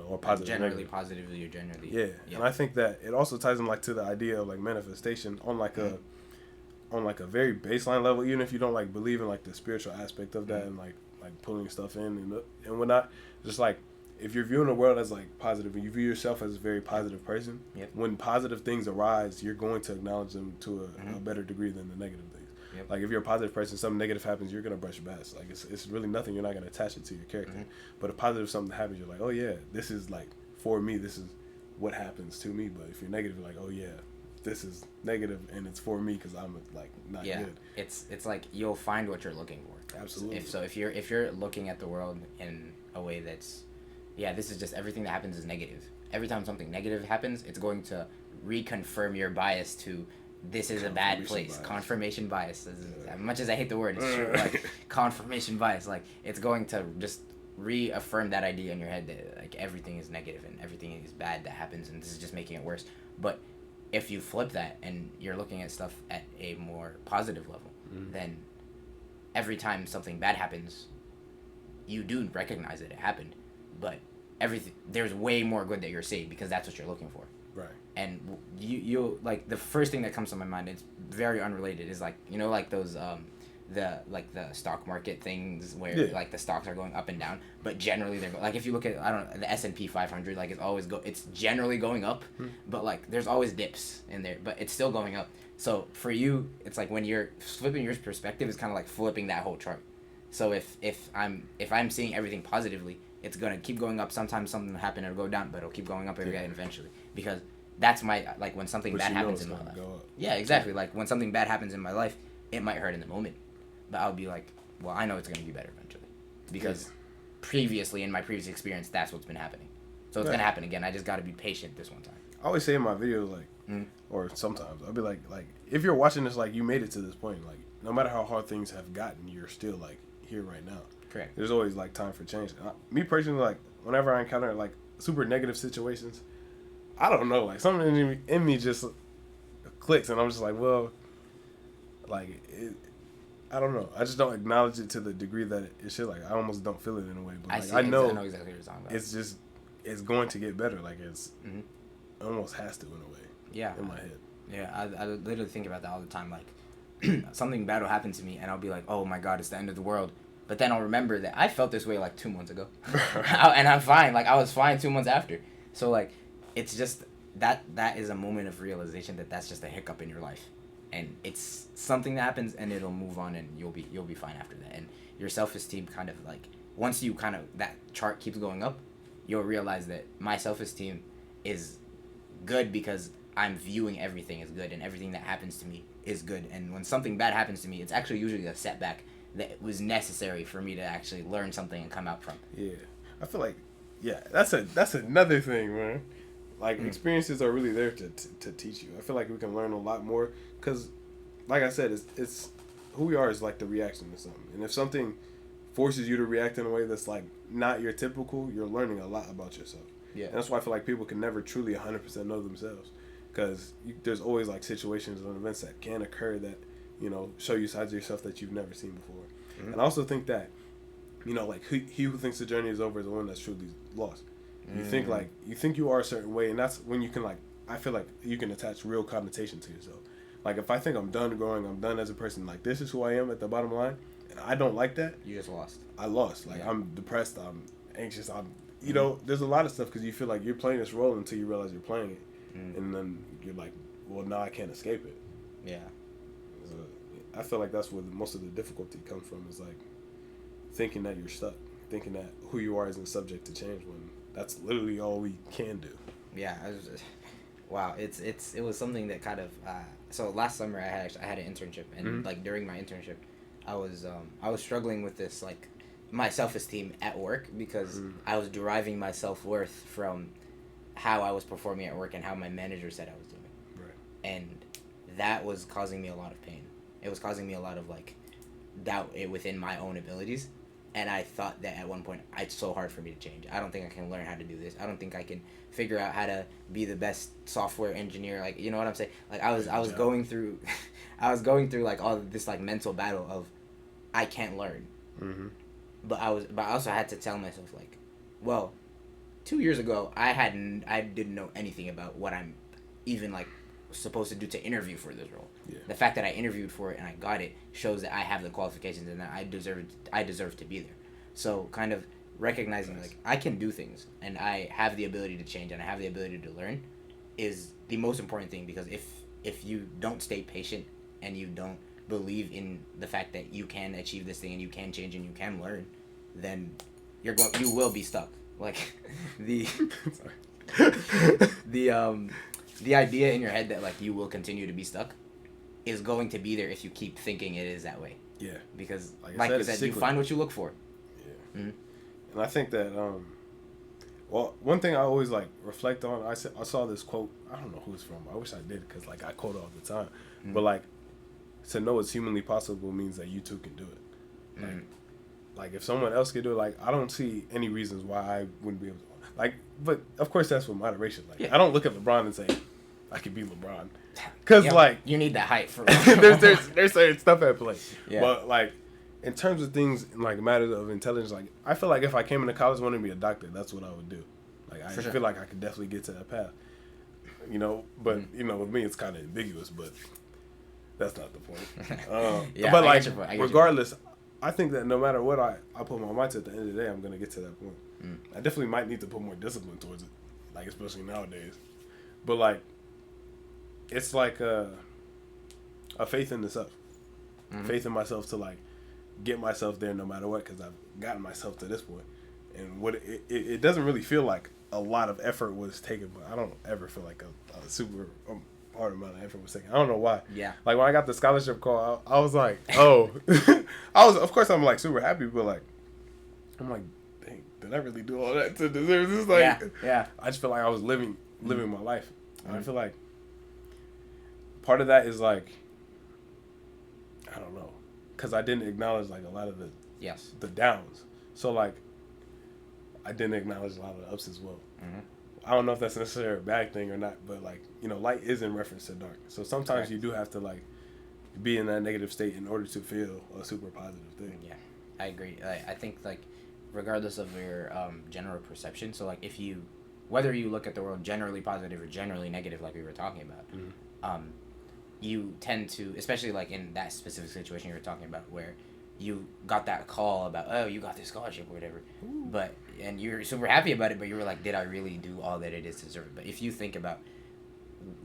or positive. Generally positively or generally. Yeah. And I think that it also ties in like to the idea of like manifestation on like a very baseline level, even if you don't like believe in like the spiritual aspect of that and like pulling stuff in and whatnot. Just like if you're viewing the world as like positive and you view yourself as a very positive person, when positive things arise, you're going to acknowledge them to a better degree than the negative things. Like if you're a positive person, something negative happens, you're gonna brush past. Like it's really nothing. You're not gonna attach it to your character. But a positive something happens, you're like, oh yeah, this is like for me. This is what happens to me. But if you're negative, you're like, oh yeah, this is negative and it's for me because I'm like not good. It's like you'll find what you're looking for. Absolutely. If you're looking at the world in a way that's, this is just everything that happens is negative. Every time something negative happens, it's going to reconfirm your bias to. This is a bad place. Confirmation bias. As much as I hate the word, it's true. Like confirmation bias. Like it's going to just reaffirm that idea in your head that like everything is negative and everything is bad that happens, and this is just making it worse. But if you flip that and you're looking at stuff at a more positive level, then every time something bad happens, you do recognize that it happened, but there's way more good that you're seeing because that's what you're looking for. Right. And you like the first thing that comes to my mind, it's very unrelated, is like like those the stock market things where like the stocks are going up and down, but generally they're like, if you look at the S&P 500, like it's generally going up, but like there's always dips in there, but it's still going up. So for you, it's like when you're flipping your perspective, it's kind of like flipping that whole chart. So if I'm seeing everything positively, it's gonna keep going up. Sometimes something will happen, it'll go down, but it'll keep going up again eventually, because that's my, like, when something bad happens in my life. Yeah, exactly. Like when something bad happens in my life, it might hurt in the moment, but I'll be like, well, I know it's gonna be better eventually, because previously in my previous experience, that's what's been happening. So it's gonna happen again. I just gotta be patient this one time. I always say in my videos, like, or sometimes I'll be like, if you're watching this, like, you made it to this point, like, no matter how hard things have gotten, you're still like here right now. Correct. There's always like time for change. Me personally, like, whenever I encounter like super negative situations, I don't know, like, something in me just clicks, and I'm just like, well, like, I don't know. I just don't acknowledge it to the degree that it should. Like, I almost don't feel it in a way. But like, I know exactly what you're talking about. It's going to get better. Like, it almost has to in a way. Yeah. In my head. Yeah, I literally think about that all the time. Like, something bad will happen to me, and I'll be like, oh my God, it's the end of the world. But then I'll remember that I felt this way like 2 months ago. And I'm fine. Like, I was fine 2 months after. So, like, it's just that is a moment of realization that that's just a hiccup in your life. And it's something that happens, and it'll move on, and you'll be fine after that. And your self-esteem kind of, like, once you kind of, that chart keeps going up, you'll realize that my self-esteem is good because I'm viewing everything as good, and everything that happens to me is good. And when something bad happens to me, it's actually usually a setback that was necessary for me to actually learn something and come out from. Yeah. I feel like, yeah, that's another thing, man. Like, experiences are really there to teach you. I feel like we can learn a lot more because, like I said, it's who we are is like the reaction to something. And if something forces you to react in a way that's like not your typical, you're learning a lot about yourself. Yeah. And that's why I feel like people can never truly 100% know themselves because there's always like situations and events that can occur that, you know, show you sides of yourself that you've never seen before. And I also think that, you know, like he who thinks the journey is over is the one that's truly lost. You think you are a certain way, and that's when you can, like, I feel like you can attach real connotation to yourself. Like, if I think I'm done growing, I'm done as a person, like, this is who I am at the bottom line, and I don't like that. You just lost. I lost. Like, I'm depressed, I'm anxious, you know, there's a lot of stuff because you feel like you're playing this role until you realize you're playing it. And then you're like, well, now I can't escape it. Yeah. So, I feel like that's where most of the difficulty comes from, is like thinking that you're stuck, thinking that who you are isn't subject to change when that's literally all we can do. Yeah, wow. It was something that kind of so last summer I had an internship, and like during my internship, I was struggling with this, like, my self-esteem at work because I was deriving my self-worth from how I was performing at work and how my manager said I was doing. Right. And that was causing me a lot of pain. It was causing me a lot of, like, doubt within my own abilities. And I thought that at one point, it's so hard for me to change. I don't think I can learn how to do this. I don't think I can figure out how to be the best software engineer. Like, you know what I'm saying? Like, I was going through, like, all this, like, mental battle of, I can't learn. But I also had to tell myself, like, well, 2 years ago, I didn't know anything about what I'm even, like, supposed to do to interview for this role. Yeah. The fact that I interviewed for it and I got it shows that I have the qualifications and that I deserve to be there. So kind of recognizing, like, I can do things and I have the ability to change and I have the ability to learn is the most important thing, because if you don't stay patient and you don't believe in the fact that you can achieve this thing and you can change and you can learn, then you will be stuck. Like, the idea in your head that, like, you will continue to be stuck is going to be there if you keep thinking it is that way. Yeah. Because, like you said, you find what you look for. Yeah. And I think that, well, one thing I always, like, reflect on, I saw this quote, I don't know who it's from, I wish I did, because, like, I quote it all the time, but, like, to know it's humanly possible means that you too can do it. Like, if someone else could do it, like, I don't see any reasons why I wouldn't be able to. Like, but of course that's with moderation. Like, I don't look at LeBron and say I could be LeBron, because like, you need that height for there's certain stuff at play. Yeah. But like, in terms of things like matters of intelligence, like, I feel like if I came into college wanting to be a doctor, that's what I would do. Like, I feel like I could definitely get to that path. You know, but you know, with me it's kind of ambiguous, but that's not the point. But like, regardless, I think that no matter what I put my mind to, at the end of the day, I'm gonna get to that point. I definitely might need to put more discipline towards it, like, especially nowadays. But like, it's like a faith in the self, faith in myself to, like, get myself there no matter what, because I've gotten myself to this point. And what it doesn't really feel like a lot of effort was taken, but I don't ever feel like a super hard amount of effort was taken. I don't know why. Yeah. Like, when I got the scholarship call, I was like, oh, of course I'm, like, super happy, but like, I'm like, dang, did I really do all that to deserve this? Like, yeah. I just feel like I was living my life. And I feel like part of that is like, I don't know, because I didn't acknowledge like a lot of the downs. So like, I didn't acknowledge a lot of the ups as well. Mm-hmm. I don't know if that's necessarily a bad thing or not, but like, you know, light is in reference to dark. So sometimes you do have to like be in that negative state in order to feel a super positive thing. Yeah, I agree. I think like regardless of your general perception, so like if you, whether you look at the world generally positive or generally negative, like we were talking about, you tend to, especially like in that specific situation you were talking about, where you got that call about, oh, you got this scholarship or whatever, but and you're super happy about it, but you were like, did I really do all that it is to deserve it? But if you think about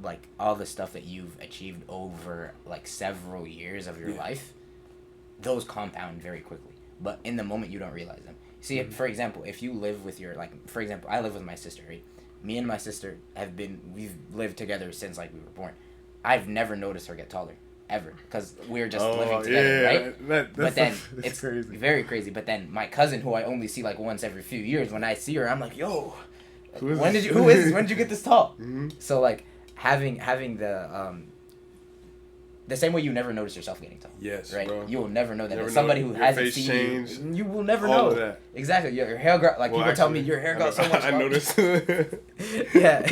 like all the stuff that you've achieved over like several years of your life, those compound very quickly, but in the moment you don't realize them. See, for example, if you live with your, like, for example, I live with my sister, right? Me and my sister we've lived together since like we were born. I've never noticed her get taller, ever, because we're just living together, right? But then it's crazy. Very crazy. But then my cousin, who I only see like once every few years, when I see her, I'm like, yo, who is this? When did you get this tall? So like having the same way you never notice yourself getting tall. Yes, right. Bro. You will never know that. But somebody who hasn't seen you will never know. All of that. Exactly. Your hair got like, well, people tell me your hair got so much. I noticed. Yeah.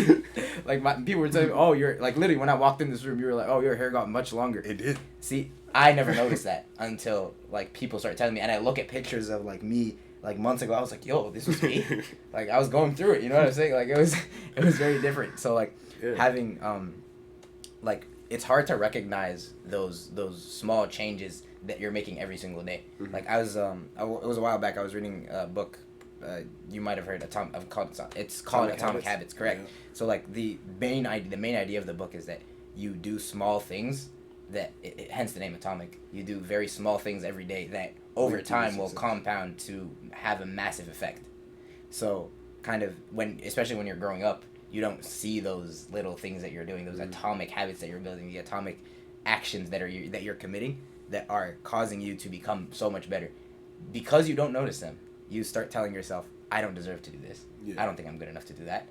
Like people were telling me, oh, you're like, literally when I walked in this room, you were like, oh, your hair got much longer. It did. See, I never noticed that until like people start telling me, and I look at pictures of like me like months ago. I was like, yo, this was me. Like I was going through it. You know what I'm saying? Like it was very different. So like having like, it's hard to recognize those small changes that you're making every single day. Like I was it was a while back, I was reading a book, you might have heard it's called Atomic Habits, correct? Yeah. So like the main idea of the book is that you do small things that hence the name Atomic. You do very small things every day that over time will compound to have a massive effect. So kind of especially when you're growing up, you don't see those little things that you're doing, those atomic habits that you're building, the atomic actions that you're committing that are causing you to become so much better. Because you don't notice them, you start telling yourself, I don't deserve to do this. Yeah. I don't think I'm good enough to do that.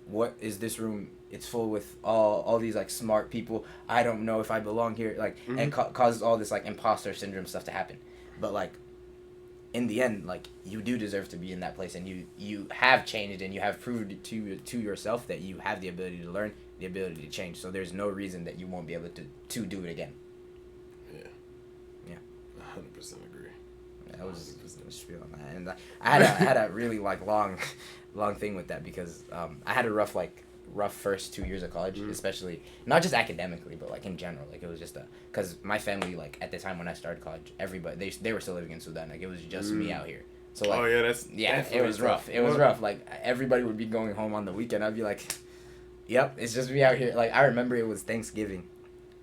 What is this room? It's full with all these like smart people. I don't know if I belong here. Like, and causes all this like imposter syndrome stuff to happen. But like, in the end, like, you do deserve to be in that place, and you have changed, and you have proved to yourself that you have the ability to learn, the ability to change. So there's no reason that you won't be able to do it again. Yeah. 100% agree. That was a spiel on that, and I had a really like long thing with that, because I had a rough first 2 years of college, especially not just academically, but like in general. Like it was just because my family, like at the time when I started college, everybody they were still living in Sudan. Like it was just me out here. So like, it was rough. It was rough. Like everybody would be going home on the weekend. I'd be like, yep, it's just me out here. Like I remember it was Thanksgiving,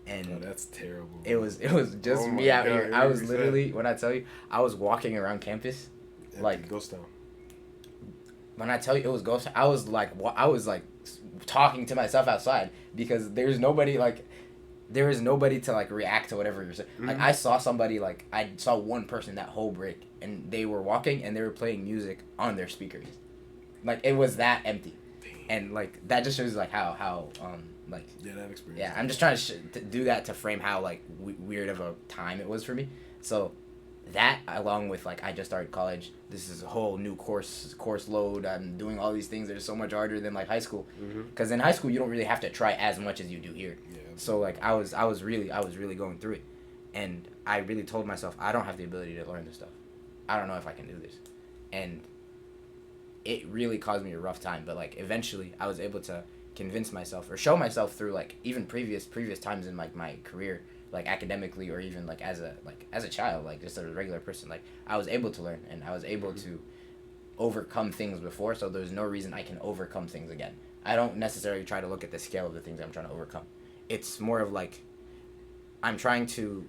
and that's terrible. It was just me out here. I was literally, when I tell you, I was walking around campus, like ghost town. When I tell you it was ghost, I was like talking to myself outside, because there was nobody to like react to whatever you're saying. Like I saw somebody, like I saw one person that whole break, and they were walking and they were playing music on their speakers. Like it was that empty. And like that just shows like how like that experience. Yeah, I'm just trying to do that to frame how like weird of a time it was for me. So that, along with like I just started college, this is a whole new course load. I'm doing all these things that are so much harder than like high school, because in high school you don't really have to try as much as you do here. Yeah. So like I was really going through it, and I really told myself, I don't have the ability to learn this stuff. I don't know if I can do this, and it really caused me a rough time. But like eventually I was able to convince myself, or show myself through like even previous times in like my career, like academically, or even like as a child, like just a regular person, like I was able to learn, and I was able to overcome things before, so there's no reason I can overcome things again. I don't necessarily try to look at the scale of the things I'm trying to overcome. It's more of like, I'm trying to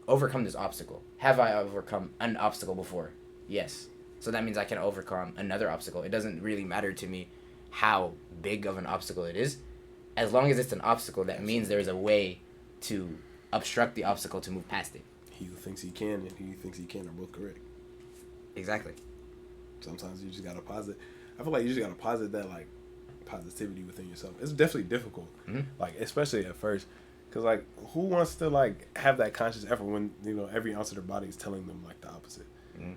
overcome this obstacle. Have I overcome an obstacle before? Yes. So that means I can overcome another obstacle. It doesn't really matter to me how big of an obstacle it is. As long as it's an obstacle, that means there's a way to obstruct the obstacle to move past it. He who thinks he can and he who thinks he can are both correct. Exactly. sometimes you just gotta posit. I feel like you just gotta posit that like positivity within yourself. It's definitely difficult, like especially at first, because like who wants to like have that conscious effort when every ounce of their body is telling them like the opposite.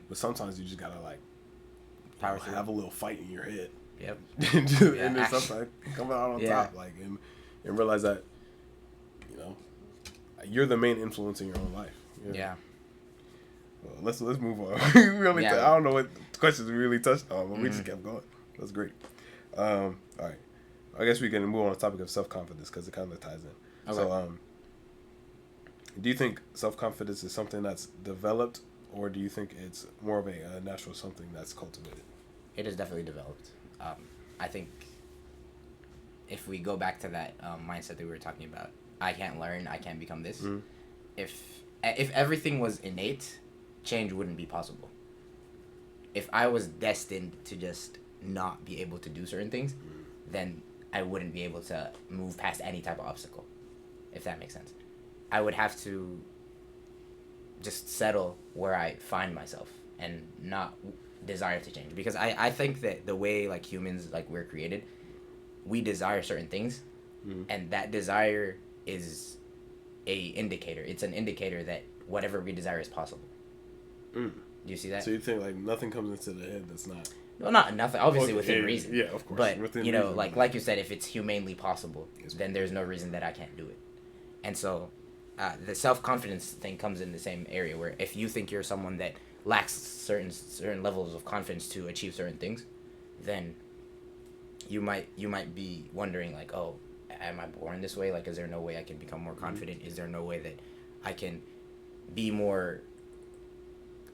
But sometimes you just gotta like have a little fight in your head. Yep. And then sometimes come out on top, like and realize that you're the main influence in your own life. Yeah. Well, let's move on. I don't know what questions we really touched on, but we just kept going. That's great. All right. I guess we can move on to the topic of self-confidence because it kind of ties in. Okay. So, do you think self-confidence is something that's developed, or do you think it's more of a natural something that's cultivated? It is definitely developed. I think if we go back to that mindset that we were talking about, I can't learn, I can't become this. If everything was innate, change wouldn't be possible. If I was destined to just not be able to do certain things, then I wouldn't be able to move past any type of obstacle, if that makes sense. I would have to just settle where I find myself and not desire to change. Because I think that the way like humans, like we're created, we desire certain things, and that desire is a indicator. It's an indicator that whatever we desire is possible. Do you see that? So you think like nothing comes into the head that's not... Well, not nothing. Obviously within reason. Yeah, of course. But within reason, like like you said, if it's humanely possible, then there's no reason that I can't do it. And so, the self-confidence thing comes in the same area where if you think you're someone that lacks certain levels of confidence to achieve certain things, then you might be wondering like, oh, am I born this way? Like, is there no way I can become more confident? Is there no way that I can be more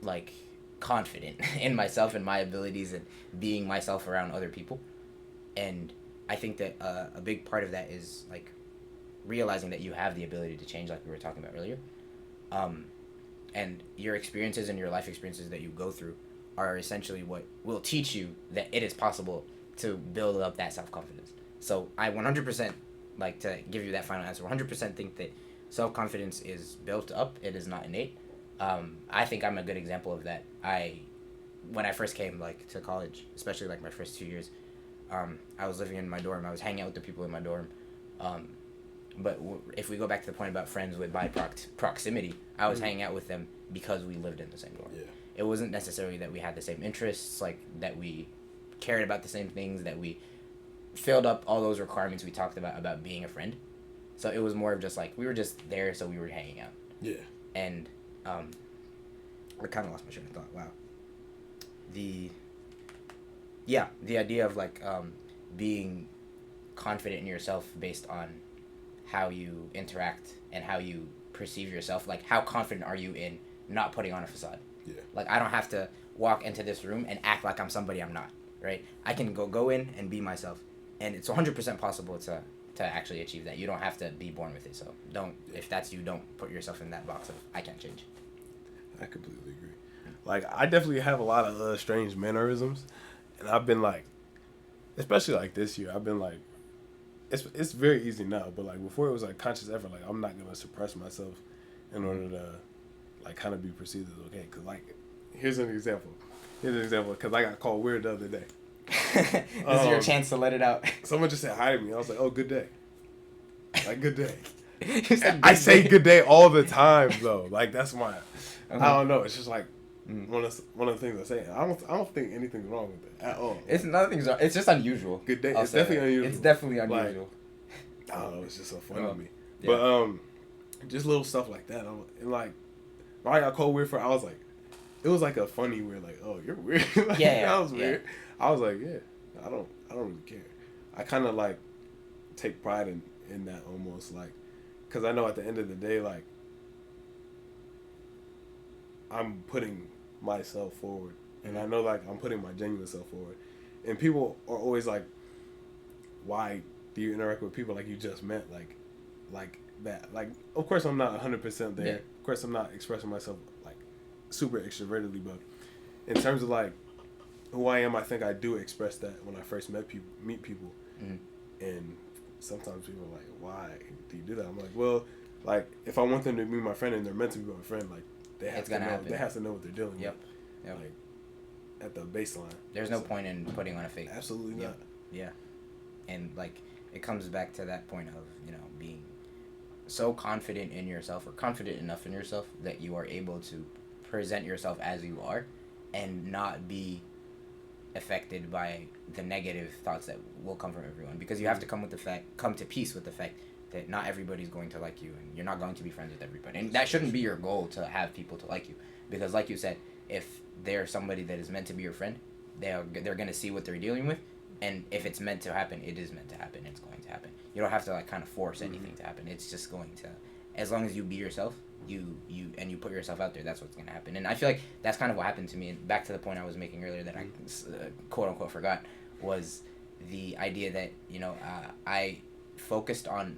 like confident in myself and my abilities and being myself around other people? And I think that a big part of that is like realizing that you have the ability to change, like we were talking about earlier. And your experiences and your life experiences that you go through are essentially what will teach you that it is possible to build up that self-confidence. So I 100%, like, to give you that final answer, 100% think that self-confidence is built up. It is not innate. I think I'm a good example of that. When I first came, like, to college, especially, like, my first 2 years, I was living in my dorm. I was hanging out with the people in my dorm. But if we go back to the point about friends with by proximity, I was hanging out with them because we lived in the same dorm. Yeah. It wasn't necessarily that we had the same interests, like, that we cared about the same things, that we filled up all those requirements we talked about being a friend. So it was more of just, like, we were just there, so we were hanging out. Yeah. And, I kind of lost my train of thought. Wow. The idea of, like, being confident in yourself based on how you interact and how you perceive yourself. Like, how confident are you in not putting on a facade? Yeah. Like, I don't have to walk into this room and act like I'm somebody I'm not, right? I can go in and be myself. And it's 100% possible to actually achieve that. You don't have to be born with it. So if that's you, don't put yourself in that box of, I can't change. I completely agree. Like, I definitely have a lot of strange mannerisms. And I've been, like, especially, like, this year, I've been, like, it's very easy now, but like before it was like conscious effort. Like, I'm not gonna suppress myself in order to like kind of be perceived as okay. Cause like here's an example. Cause I got called weird the other day. This is your chance to let it out. Someone just said hi to me. I was like, oh, good day. Like, good day. I say good day all the time though. Like, that's my I don't know. It's just like one of the things I say. I don't think anything's wrong with it at all. It's nothing's wrong. It's just unusual. Good day. It's definitely unusual. It's definitely unusual. Like, I don't know. It's just so funny to me. Yeah. But just little stuff like that. And like, when I got called weird for, I was like, it was like a funny weird. Like, oh, you're weird. Like, yeah. I was weird. I was like, yeah. I don't really care. I kind of like take pride in that almost, like, because I know at the end of the day, like, I'm putting myself forward, and I know like I'm putting my genuine self forward, and people are always like, why do you interact with people like you just met, like that? Like, of course I'm not 100% there. Of course I'm not expressing myself like super extrovertedly, but in terms of like who I am, I think I do express that when I first meet people, and sometimes people are like, why do you do that? I'm like, well, like, if I want them to be my friend and they're meant to be my friend, like, they have to know what they're dealing with. Yep. Like, at the baseline. There's no point in putting on a fake. Absolutely not. Yeah. And like it comes back to that point of, you know, being so confident in yourself or confident enough in yourself that you are able to present yourself as you are and not be affected by the negative thoughts that will come from everyone, because you have to come to peace with the fact that not everybody's going to like you and you're not going to be friends with everybody, and that shouldn't be your goal to have people to like you, because like you said, if they're somebody that is meant to be your friend, they're going to see what they're dealing with, and if it's meant to happen, it is meant to happen. It's going to happen. You don't have to like kind of force anything to happen. It's just going to, as long as you be yourself, you put yourself out there, that's what's going to happen. And I feel like that's kind of what happened to me. And back to the point I was making earlier that I quote unquote forgot, was the idea that, you know, I focused on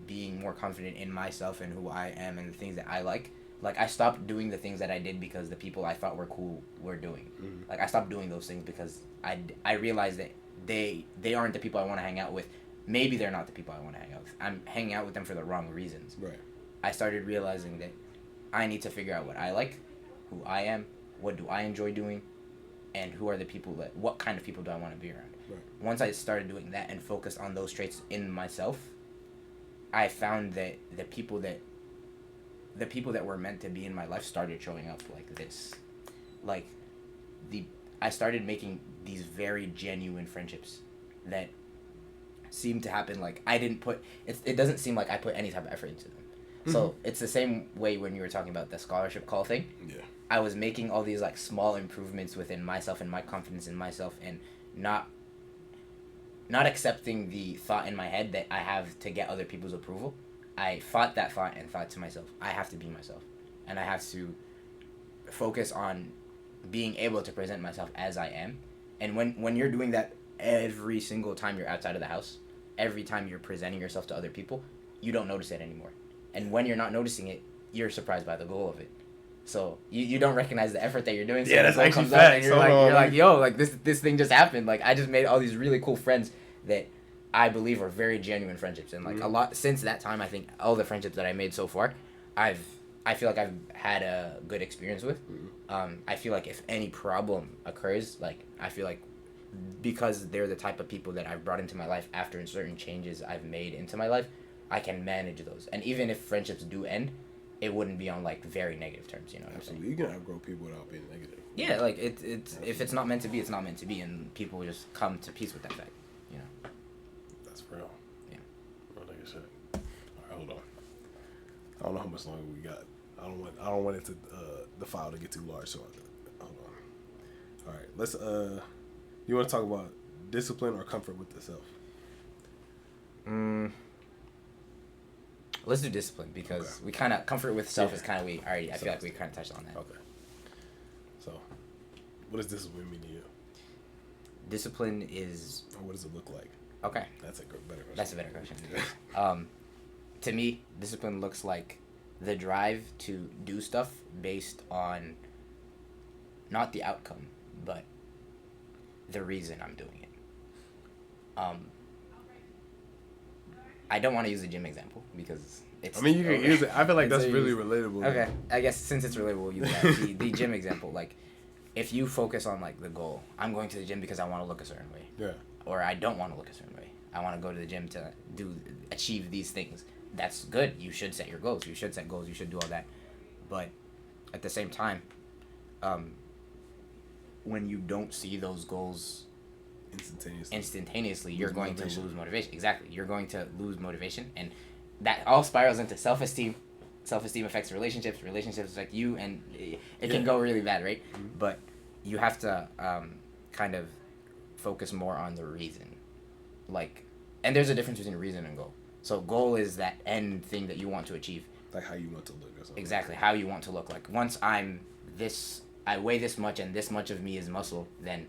being more confident in myself and who I am and the things that I like. Like, I stopped doing the things that I did because the people I thought were cool were doing. Like, I stopped doing those things because I realized that they aren't the people I want to hang out with. Maybe they're not the people I want to hang out with. I'm hanging out with them for the wrong reasons. Right. I started realizing that I need to figure out what I like, who I am, what do I enjoy doing, and who are the people what kind of people do I want to be around. Right. Once I started doing that and focused on those traits in myself, I found that the people that were meant to be in my life started showing up like this. Like, I started making these very genuine friendships that seemed to happen. Like, it doesn't seem like I put any type of effort into them. So it's the same way when you were talking about the scholarship call thing. Yeah. I was making all these like small improvements within myself and my confidence in myself, and not accepting the thought in my head that I have to get other people's approval. I fought that thought and thought to myself, I have to be myself, and I have to focus on being able to present myself as I am. And when you're doing that every single time you're outside of the house, every time you're presenting yourself to other people, you don't notice it anymore. And when you're not noticing it, you're surprised by the goal of it. So you don't recognize the effort that you're doing. So yeah, that's actually comes facts. and you're like, yo, like this thing just happened. Like, I just made all these really cool friends that I believe are very genuine friendships. And like a lot since that time, I think all the friendships that I made so far, I feel like I've had a good experience with. I feel like if any problem occurs, like, I feel like because they're the type of people that I've brought into my life after certain changes I've made into my life, I can manage those. And even if friendships do end, it wouldn't be on like very negative terms, you know what Absolutely. I'm saying? You can outgrow people without being negative. Yeah, like it's if it's not meant to be, it's not meant to be, and people just come to peace with that fact, you know. That's real. Yeah. Real nigga shit. All right, hold on. I don't know how much longer we got. I don't want it to the file to get too large, so hold on. All right, let's you want to talk about discipline or comfort with the self? Let's do discipline, because we kind of comfort with self is kind of I feel like we kind of touched on that. Okay. So, what does discipline mean to you? Discipline is. Or what does it look like? Okay. That's a better question. That's a better question. To me, discipline looks like the drive to do stuff based on not the outcome, but the reason I'm doing it. I don't want to use the gym example because it's. I mean, you can use it. I feel like that's really relatable. Okay, I guess since it's relatable, we'll use that. The gym example, like, if you focus on like the goal, I'm going to the gym because I want to look a certain way. Yeah. Or I don't want to look a certain way. I want to go to the gym to achieve these things. That's good. You should set your goals. You should set goals. You should do all that. But at the same time, when you don't see those goals instantaneously, you're going to lose motivation. Exactly. You're going to lose motivation, and that all spirals into self-esteem. Self-esteem affects relationships. Relationships affect you, and it can go really bad, right? But you have to kind of focus more on the reason. Like, and there's a difference between reason and goal. So goal is that end thing that you want to achieve. Like how you want to look or something. Exactly, how you want to look. Like, once I weigh this much and this much of me is muscle, then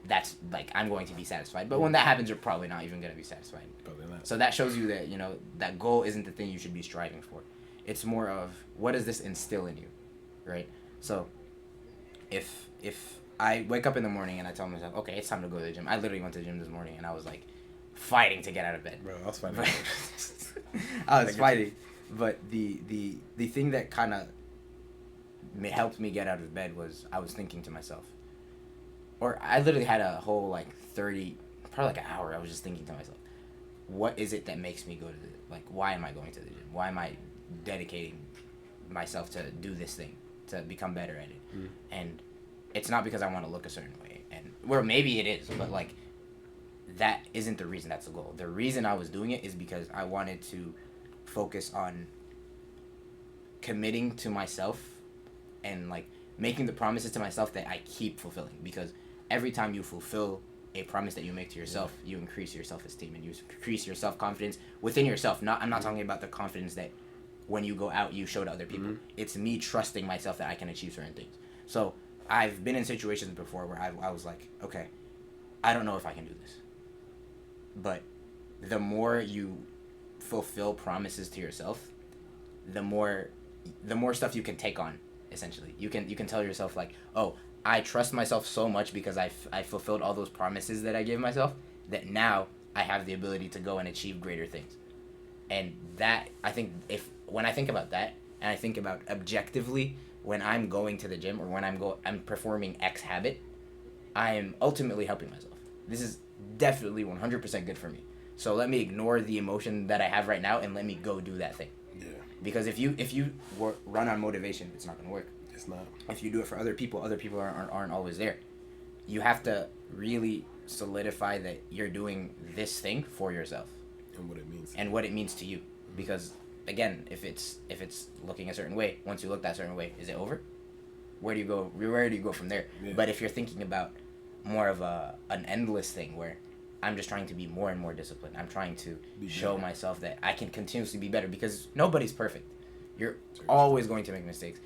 that's, like, I'm going to be satisfied. But when that happens, you're probably not even going to be satisfied. Probably not. So that shows you that, you know, that goal isn't the thing you should be striving for. It's more of, what does this instill in you, right? So if I wake up in the morning and I tell myself, okay, it's time to go to the gym. I literally went to the gym this morning and I was, like, fighting to get out of bed. Bro, I was fighting. I was fighting. But the thing that kind of helped me get out of bed was I was thinking to myself, or I literally had a whole like 30, probably like an hour. I was just thinking to myself, what is it that makes me go to why am I going to the gym? Why am I dedicating myself to do this thing, to become better at it? And it's not because I want to look a certain way, and well, maybe it is, but like that isn't the reason. That's the goal. The reason I was doing it is because I wanted to focus on committing to myself and like making the promises to myself that I keep fulfilling, because every time you fulfill a promise that you make to yourself, you increase your self-esteem and you increase your self-confidence within yourself. I'm not talking about the confidence that when you go out you show to other people. It's me trusting myself that I can achieve certain things. So I've been in situations before where I was like, okay, I don't know if I can do this. But the more you fulfill promises to yourself, the more stuff you can take on. Essentially, you can tell yourself like, oh, I trust myself so much because I fulfilled all those promises that I gave myself, that now I have the ability to go and achieve greater things. And that, I think, when I think about that, and I think about objectively when I'm going to the gym or when I'm performing X habit, I am ultimately helping myself. This is definitely 100% good for me. So let me ignore the emotion that I have right now and let me go do that thing. Yeah. Because if you run on motivation, it's not going to work. It's not. If you do it for other people aren't always there. You have to really solidify that you're doing this thing for yourself. And what it means. And what it means to you. Because again, if it's looking a certain way, once you look that certain way, is it over? Where do you go from there? Yeah. But if you're thinking about more of an endless thing where I'm just trying to be more and more disciplined. I'm trying to show myself that I can continuously be better, because nobody's perfect. You're always going to make mistakes.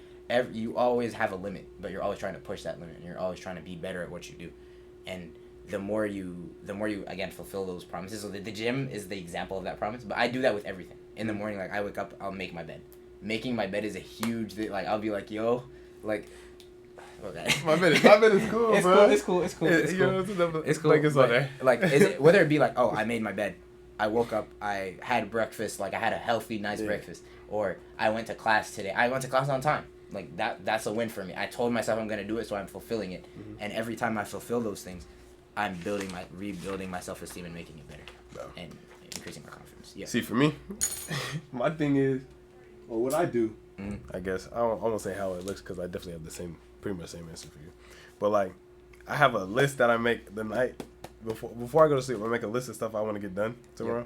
You always have a limit, but you're always trying to push that limit, and you're always trying to be better at what you do. And the more you again fulfill those promises. So the gym is the example of that promise, but I do that with everything. In the morning, like I wake up, I'll make my bed. Making my bed is a huge thing. Like I'll be like, yo, like. Okay. My bed is cool, it's bro. It's cool. It's cool. Like it's on there. Like is it, whether it be like, oh, I made my bed, I woke up, I had breakfast, like I had a healthy, nice breakfast, or I went to class today. I went to class on time. Like that's a win for me. I told myself I'm gonna do it, so I'm fulfilling it. And every time I fulfill those things, I'm rebuilding my self-esteem and making it better, and increasing my confidence. Yeah. See, for me, my thing is, well, what I do, I guess I won't say how it looks, because I definitely have pretty much the same answer for you. But like, I have a list that I make the night before I go to sleep. I make a list of stuff I want to get done tomorrow.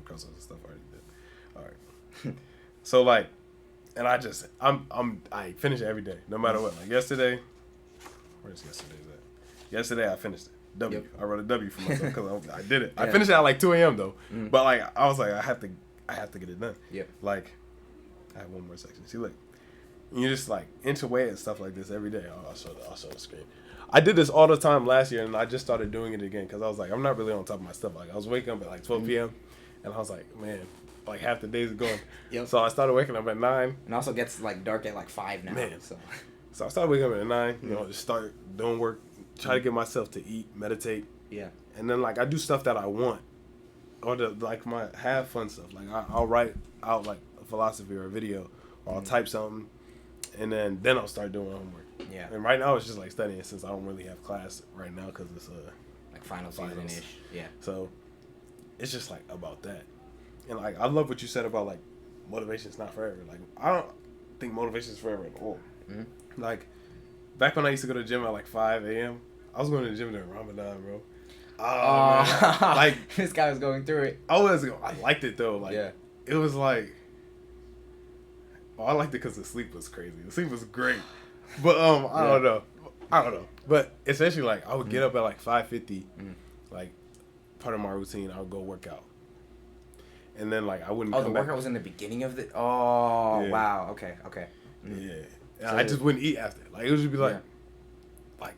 Cross out the stuff I already did. All right. So like, and I finish it every day, no matter what. Like yesterday, where's yesterday's at? Yesterday I finished it. W. I wrote a W for myself because I did it. I finished it at like 2 a.m. though. But like I was like, I have to get it done. Yep. Like, I have one more section. See, look. You just like inch away at stuff like this every day. I'll show the screen. I did this all the time last year, and I just started doing it again because I was like, I'm not really on top of my stuff. Like I was waking up at like 12 p.m. and I was like, man, like half the days are going. So I started waking up at 9. And also gets like dark at like 5 now. Man. So I started waking up at 9. You know, just start doing work, try to get myself to eat, meditate. Yeah. And then like I do stuff that I want, or my have fun stuff. Like I'll write out like a philosophy or a video, or I'll type something. And then I'll start doing homework. Yeah. And right now it's just like studying, since I don't really have class right now because it's like final season-ish. Yeah. So it's just like about that. And like I love what you said about like motivation's not forever. Like I don't think motivation's forever at all. Like back when I used to go to the gym at like 5 a.m., I was going to the gym during Ramadan, bro. Oh man. Like this guy was going through it. I liked it though. Like it was like. Oh, I liked it because the sleep was crazy. The sleep was great, but I don't know. But essentially, like I would get up at like 5:50, like part of my routine. I would go work out, and then like I wouldn't. Oh, the workout was in the beginning of the. Oh wow. Okay. Yeah, and so, I just wouldn't eat after. Like it would just be like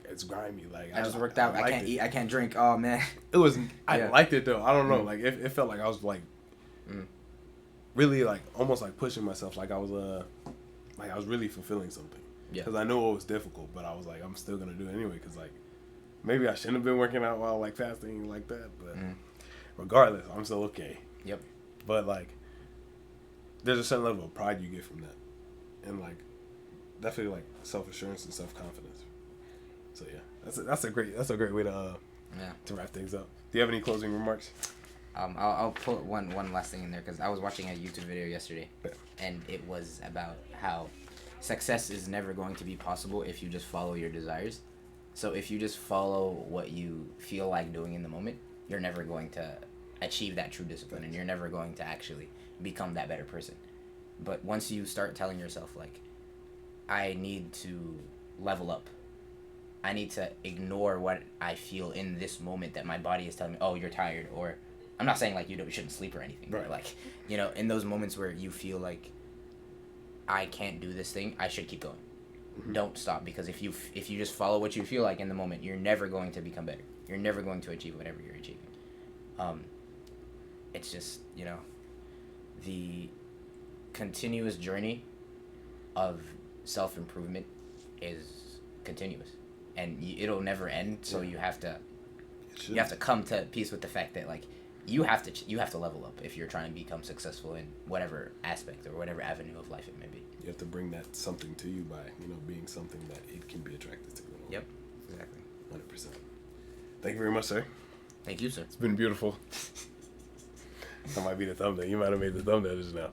it's grimy. Like I just worked out. I can't eat. I can't drink. Oh man. It was. I liked it though. I don't know. Like it felt like I was like. Really like almost like pushing myself, like I was really fulfilling something. Yeah. Because I know it was difficult, but I was like, I'm still gonna do it anyway. Because like maybe I shouldn't have been working out while like fasting like that, but regardless, I'm still okay. Yep. But like, there's a certain level of pride you get from that, and like definitely like self-assurance and self-confidence. So yeah. That's a great way to wrap things up. Do you have any closing remarks? I'll put one last thing in there because I was watching a YouTube video yesterday, and it was about how success is never going to be possible if you just follow your desires. So if you just follow what you feel like doing in the moment, you're never going to achieve that true discipline, and you're never going to actually become that better person. But once you start telling yourself, like, I need to level up, I need to ignore what I feel in this moment that my body is telling me, oh, you're tired, or I'm not saying like you shouldn't sleep or anything, right. But like, in those moments where you feel like I can't do this thing, I should keep going. Mm-hmm. Don't stop, because if you just follow what you feel like in the moment, you're never going to become better. You're never going to achieve whatever you're achieving. It's just, the continuous journey of self-improvement is continuous, and it'll never end. So you have to come to peace with the fact that, like, you have to level up if you're trying to become successful in whatever aspect or whatever avenue of life it may be. You have to bring that something to you by being something that it can be attracted to. Yep, exactly. 100%. Thank you very much, sir. Thank you, sir. It's been beautiful. That might be the thumbnail. You might have made the thumbnail just now.